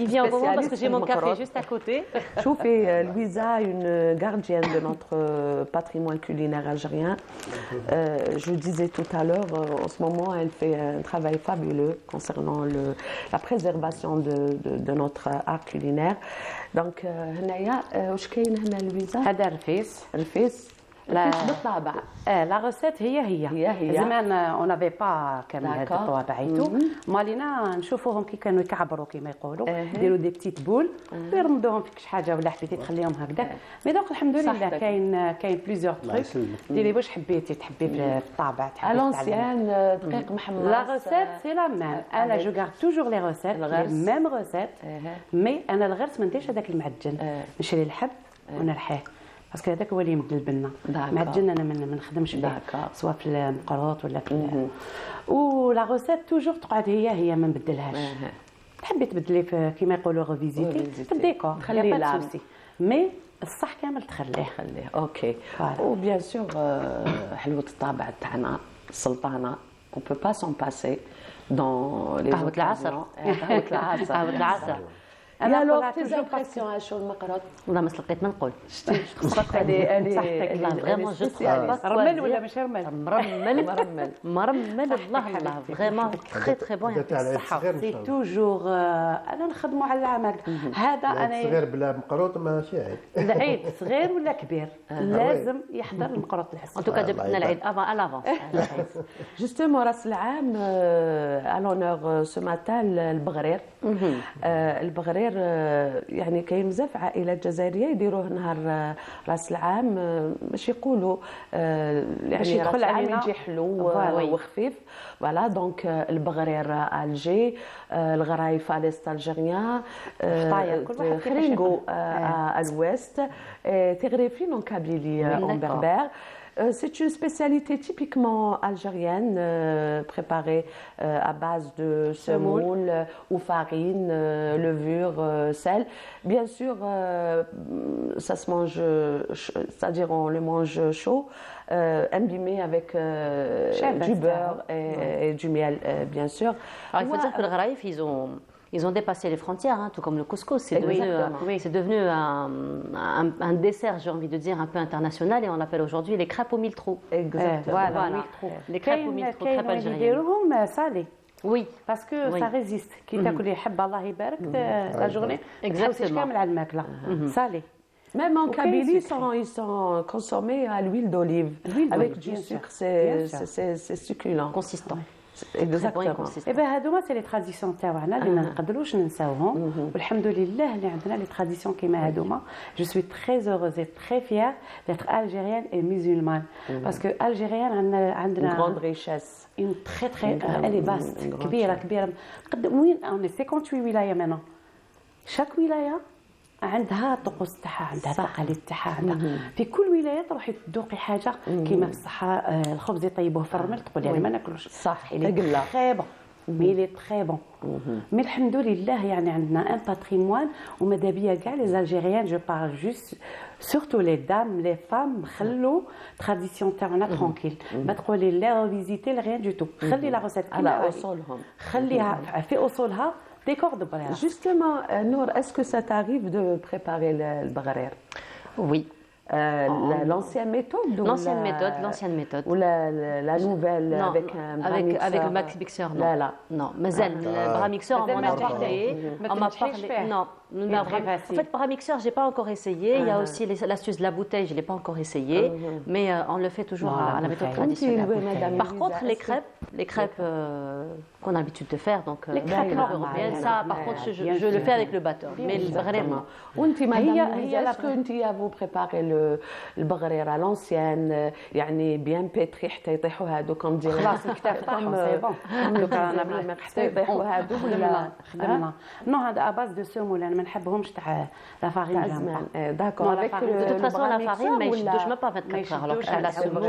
Il vient au bon moment parce que j'ai mon café juste à côté. شوفي Louisa, une gardienne de notre patrimoine culinaire algérien. Je disais tout à l'heure, en ce moment, elle fait un travail fabuleux concernant la préservation de notre art culinaire. Donc, هنايا واش كاين هنا Louisa؟ هذا رفيس بالطابع. لا روسيت هي زمان اون نافي با كان هاد الطوابع ايتو مالينا نشوفوهم كي كانوا يكعبروا كما يقولوا يديروا دي بتيت بول ويرمدوهم فيك شي حاجه ولا حبيتي تخليهم هكذاك مي دونك الحمد لله كاين بليزيور تروك ديري واش حبيتي تحبي في الطابع تحبي الونسيان دقيق محمص. لا روسيت سي لا ميم انا جو غارد توجور لي روسيت لي ميم روسيت مي انا الغرس ما نديرش هذاك المعجن نشري الحب ونرحيه باسكو هذاك هو اللي يمد البنه معجن انا ما نخدمش به سواء في المقروط ولا في ولا روسيت توجور تقعد هي ما نبدلهاش تحبي تبدلي في كيما يقولوا ريفيزيتي في الديكور تخلي لا مي الصح كامل تخليه اوكي وبيان سور حلوه الطابع تاعنا السلطانه on peut pas s'en passer dans les قهوة العصر قهوة العصر انا لو تيزامبرسيون شو المقرط والله ما سلقيت ما نقول شتي هذه والله فريمون جو رمل ولا مش رمل مرمل الله فريمون تري تري بون سي توجور انا نخدموا على العمل هذا انا صغير بلا مقروط ماشي عيب العيد صغير ولا كبير لازم يحضر المقروط العسل ان توكا جبت لنا العيد افون الافونس جوستومون راس العام الونور سو ماتان البغرير البغرير يعني كاين بزاف عائلات جزائريه يديروه نهار راس العام باش يقولوا يعني يدخل علينا يجي حلو وخفيف فوالا دونك البغرير الجي الغرايف اليست الجيريان خرينغو الويست تغريفين en Kabylie en berbère. C'est une spécialité typiquement algérienne, préparée à base de semoule ou farine, levure, sel. Bien sûr, ça se mange, c'est-à-dire on le mange chaud, imbibé avec du beurre et du miel, bien sûr. Alors, il faut dire que le gharaïf, ils ont dépassé les frontières, hein, tout comme le couscous. C'est devenu un dessert, j'ai envie de dire, un peu international, et on l'appelle aujourd'hui les crêpes au mille trous. Exactement. Voilà. Les crêpes au mille trous, crêpes algériennes. salé. Oui. Parce que ça résiste. Qui تاكل يحب الله يبارك la journée. Exactement. كامل على الماكله. Salé. Même en Kabylie, ils sont consommés à l'huile d'olive. Avec du sucre, c'est succulent. Consistant. Exactement. ايه هادوما سي لي تراديسيون تاعنا اللي ما نقدروش ننساوهم والحمد لله اللي عندنا لي تراديسيون كيما هادوما جو سوي تري هوروز تري فيير ديتر الجيريان اي مسلمان باسكو الجيريان عندنا غروند ريشيس اون تري تري الي باست كبيره وين اون 58 ولايه مانا شاك ولايه عندها الطقوس تاعها عندها التقاليد تاعها عندها في كل ولايه تروحي تذوقي حاجه كيما في الصحراء الخبز يطيبوه في الرمل تقولي انا ما ناكلوش صح تري بون مي لي تري بون مي الحمد لله يعني عندنا ان باتريموان وماذا بيا كاع لي الجيريان جو بار جوست سورتو لي دام لي فام خلوا تراديسيون تاعنا ترونكيل ما تقولي لا فيزيتي لا ريان دو تو خلي لا روسيت على اصولهم خليها في اصولها décor de Balear. Justement, Nour, est-ce que ça t'arrive de préparer le bagharer? Oui. L'ancienne méthode l'ancienne méthode ou la nouvelle non, avec le max mixeur non مازال le mixeur on m'a parlé non en fait le mixeur j'ai pas encore essayé il y a aussi l'astuce de la bouteille je l'ai pas encore essayé mais on le fait toujours à la méthode traditionnelle par contre les crêpes qu'on a l'habitude de faire donc les crêpes européennes ça par contre je le fais avec le batteur mais vraiment وانت madame est-ce que vous préparez البغرير à l'ancienne يعني بيان بيتري حتى يطيحوا هادو كم ديال خلاص الكتاب تاعهم سي بون دوكا انا حتى يطيحوا هادو خدمنا نو هذا اباز دو سومول انا ما نحبهمش تاع لا فارين داكور avec de toute façon la farine mais je touche même pas 24 heures alors que la semoule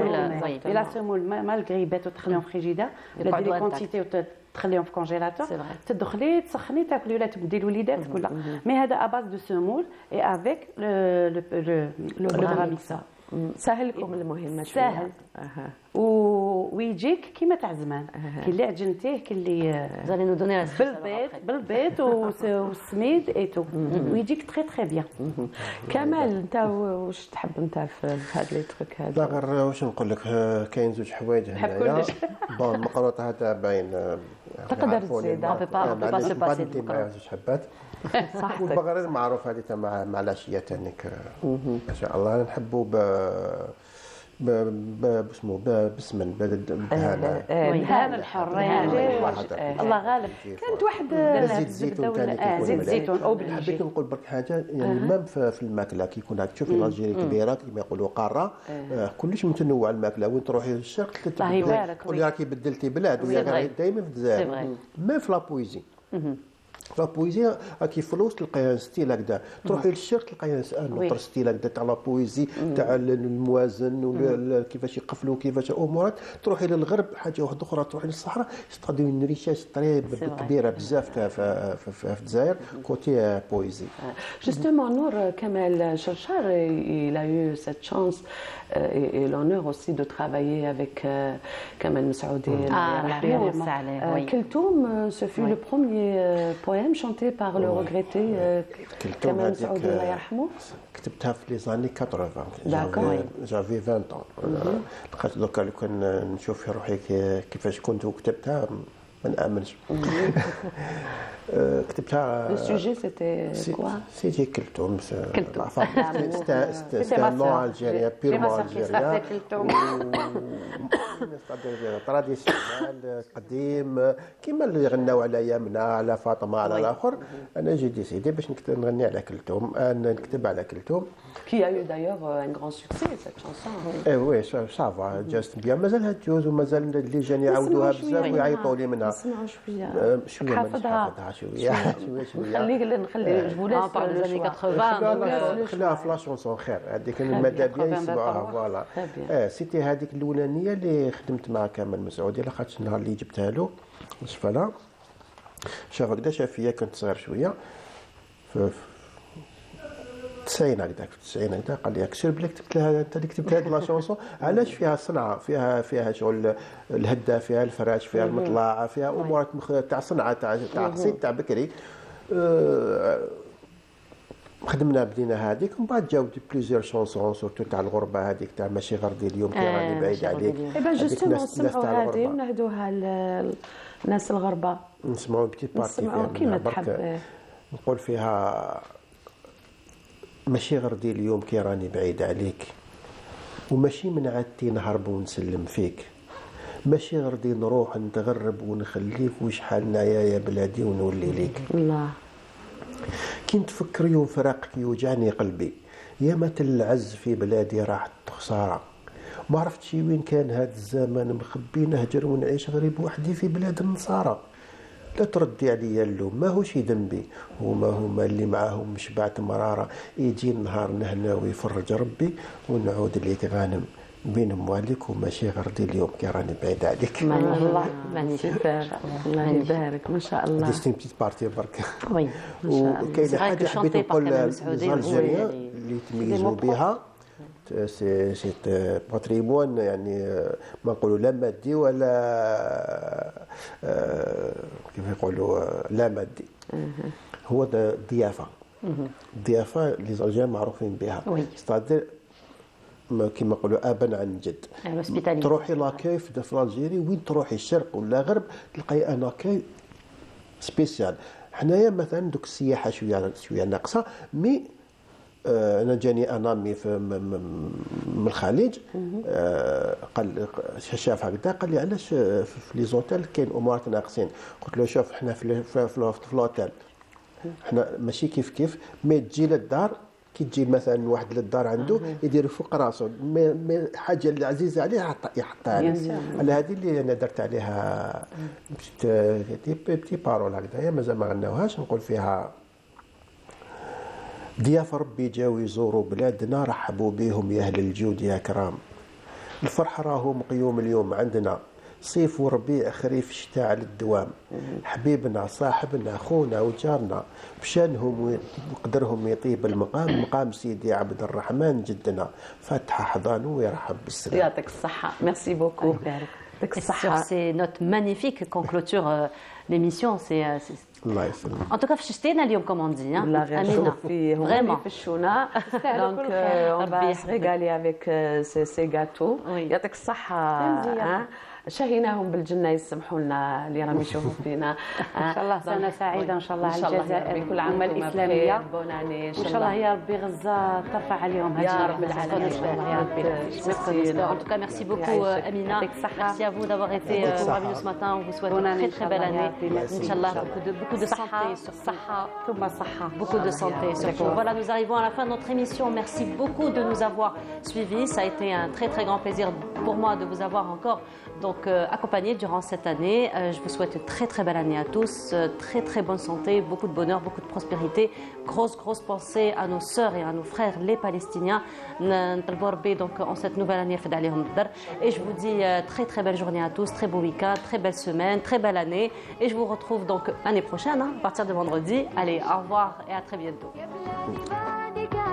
et la semoule malgré باتو تخليهم في فريجيدار ولا ديري كونتيتي تخليهم في كونجيلاتور تدخلي تسخني تاكلي ولا تبدي الوليدات كلها مي هذا اباز دو سومول اي افيك لو براميكسا سهلكم المهمه سهل ويجيك كيما تاع زمان كي اللي عجنتيه كي اللي زالي نو دوني بالبيض والسميد ايتو ويجيك تري تري بيان كمال انت واش تحب انت في هاد لي تروك هذا لا غير واش نقول لك كاين زوج حوايج هنايا بون المقروط هذا باين تقدر تزيد با سو باسي زوج حبات صح والبغرير معروف هذه مع العشيه تانيك ما شاء الله نحبوا بسمن الهان الحريه الله غالب كانت واحد زيت زيتون زيت زيتون او حبيت نقول برك حاجه يعني مام في الماكله كي يكون هاك تشوفي الجزائر كبيره كما يقولوا قاره كلش متنوع الماكله وين تروحي للشرق تقولي راكي بدلتي بلاد ويا دائما في الجزائر ما في لابويزي لابويزي كي فلوس تلقاها ستيل هكذا تروحي للشرق تلقاها نوتر ستيل هكذا تاع لابويزي تاع الموازن كيفاش يقفلوا كيفاش امورات تروحي للغرب حاجه واحده اخرى تروحي للصحراء تقضي اون ريشاش كبيره بزاف في الجزائر كوتي بويزي. Justement, Nour Kamel Cherchar, il a eu cette chance et l'honneur aussi de travailler avec Kamel Messaoudi. Keltoum, ce fut le premier poème chanté par le regretté Kamel Messaoudi Allah yarhamou. كتبتها في لي زاني 80 جافي 20 ans لقيت دوكا لو كان نشوف في روحي كيفاش كنت وكتبتها ما نامنش كتبتها. Le sujet c'était quoi? C'était Keltoum. C'était un nom algérien, purement algérien. تراديسيونال قديم كيما اللي غناو على يمنى على فاطمه على الاخر. انا جي ديسيدي باش نغني على كلثوم انا نكتب على كلثوم. Qui a eu d'ailleurs un grand succès cette chanson. وي صافا جاست بيان مازالها تجوز ومازال اللي جاني يعاودوها بزاف ويعيطوا لي منها. نسمعوا شويه حافظها شويه نخلي جو لاس les années 80 خليها في لا شونسون خير هذيك الماده بيان يسمعوها فوالا. سيتي هذيك الاولانيه اللي خدمت مع كامل مسعودي لاخاطش النهار اللي جبتها له وصفها شاف هكذا شاف فيا كنت صغير شويه في 90 هكذاك في 90 هكذا قال لي سير بلي كتبت لها انت اللي كتبت هذه لا شونسون علاش فيها صنعه فيها شغل الهده فيها الفراش فيها المطلع فيها امورات تاع صنعه تاع قصيد تاع بكري. خدمنا بدينا هذيك ومن بعد جاو دي بليزيور شونسون سورتو تاع الغربه هذيك تاع ماشي غير ديال اليوم كي راني بعيد عليك. ايبا جوستومون نسمعوا هذه ونهدوها الناس الغربه نسمعوا بتي بارتي فيها كيما تحب نقول فيها ماشي غير ديال اليوم كي راني بعيد عليك وماشي من عادتي نهرب ونسلم فيك ماشي غير دي نروح نتغرب ونخليك وشحالنا يا بلادي ونولي ليك. الله كي نتفكر يوم فراقك يوجعني قلبي يا متى العز في بلادي راحت خساره ما عرفتش وين كان هاد الزمان مخبي نهجر ونعيش غريب وحدي في بلاد النصارى. لا تردي عليا اللوم ماهوش ذنبي هما اللي معاهم شبعت مراره يجي النهار نهنا ويفرج ربي ونعود ليك غانم بين مواليك وماشي غير دي اليوم كي راني بعيد عليك. الله الله يبارك ما شاء الله. ديستين بتيت بارتي برك. وي وكاين حاجه حبيت نقول للجزائريين اللي يتميزوا بها سي باتريمون يعني ما نقولوا لا مادي ولا كيف يقولوا لا مادي هو الضيافه. الضيافه اللي الجزائريين معروفين بها ستادير كما نقولوا ابا عن جد. تروحي لاكاي في الجزائر وين تروحي الشرق ولا غرب تلقاي ان لاكاي سبيسيال. حنايا مثلا دوك السياحه شويه ناقصه مي انا جاني انامي من الخليج قال شاف هكذا قال لي علاش في لي زوتيل كاين امورات ناقصين. قلت له شوف حنا في الاوتيل حنا ماشي كيف مي تجي للدار كي تجي مثلا واحد للدار عنده يدير فوق راسه حاجه اللي عزيزه عليه يحطها على هذه اللي انا درت عليها بتي بارول هكذا مازال ما غناوهاش نقول فيها ضياف ربي جاو يزوروا بلادنا رحبوا بهم يا اهل الجود يا كرام. الفرح راهو مقيوم اليوم عندنا صيف وربيع خريف شتاء على الدوام. حبيبنا صاحبنا اخونا وجارنا بشانهم وقدرهم يطيب المقام مقام سيدي عبد الرحمن جدنا فاتحه حضانه ويرحب بالسلام. يعطيك الصحه ميرسي بوكو. يعطيك الصحه. C'est notre magnifique qu'on clôture l'émission. الله يسلمك. En tout cas فشتينا اليوم كما دي لا غير فيهم يفشونا دونك اون با ريغالي افيك سي غاتو. يعطيك الصحه شهيناهم بالجنة يسمحوا لنا اللي راهم يشوفوا فينا. ان شاء الله سنة سعيدة ان شاء الله على الجزائر كل عام والأمة الإسلامية بوناني وان شاء الله يا ربي غزة ترفع عليهم هذه يا رب العالمين. ان شاء الله يا ربي. En tout cas, merci beaucoup Amina. Merci à vous d'avoir été parmi nous ce matin. On vous souhaite une très très belle année. Inch'Allah, beaucoup de santé, beaucoup de santé surtout. Voilà, nous arrivons à la fin de notre émission. Merci beaucoup de nous avoir suivis. Ça a été un très très grand plaisir pour moi de vous avoir encore donc accompagné durant cette année. Je vous souhaite une très très belle année à tous, très très bonne santé, beaucoup de bonheur, beaucoup de prospérité. Grosse pensée à nos sœurs et à nos frères les Palestiniens. Donc en cette nouvelle année, et je vous dis très très belle journée à tous, très beau week-end, très belle semaine, très belle année. Et je vous retrouve donc l'année prochaine, à partir de vendredi. Allez, au revoir et à très bientôt.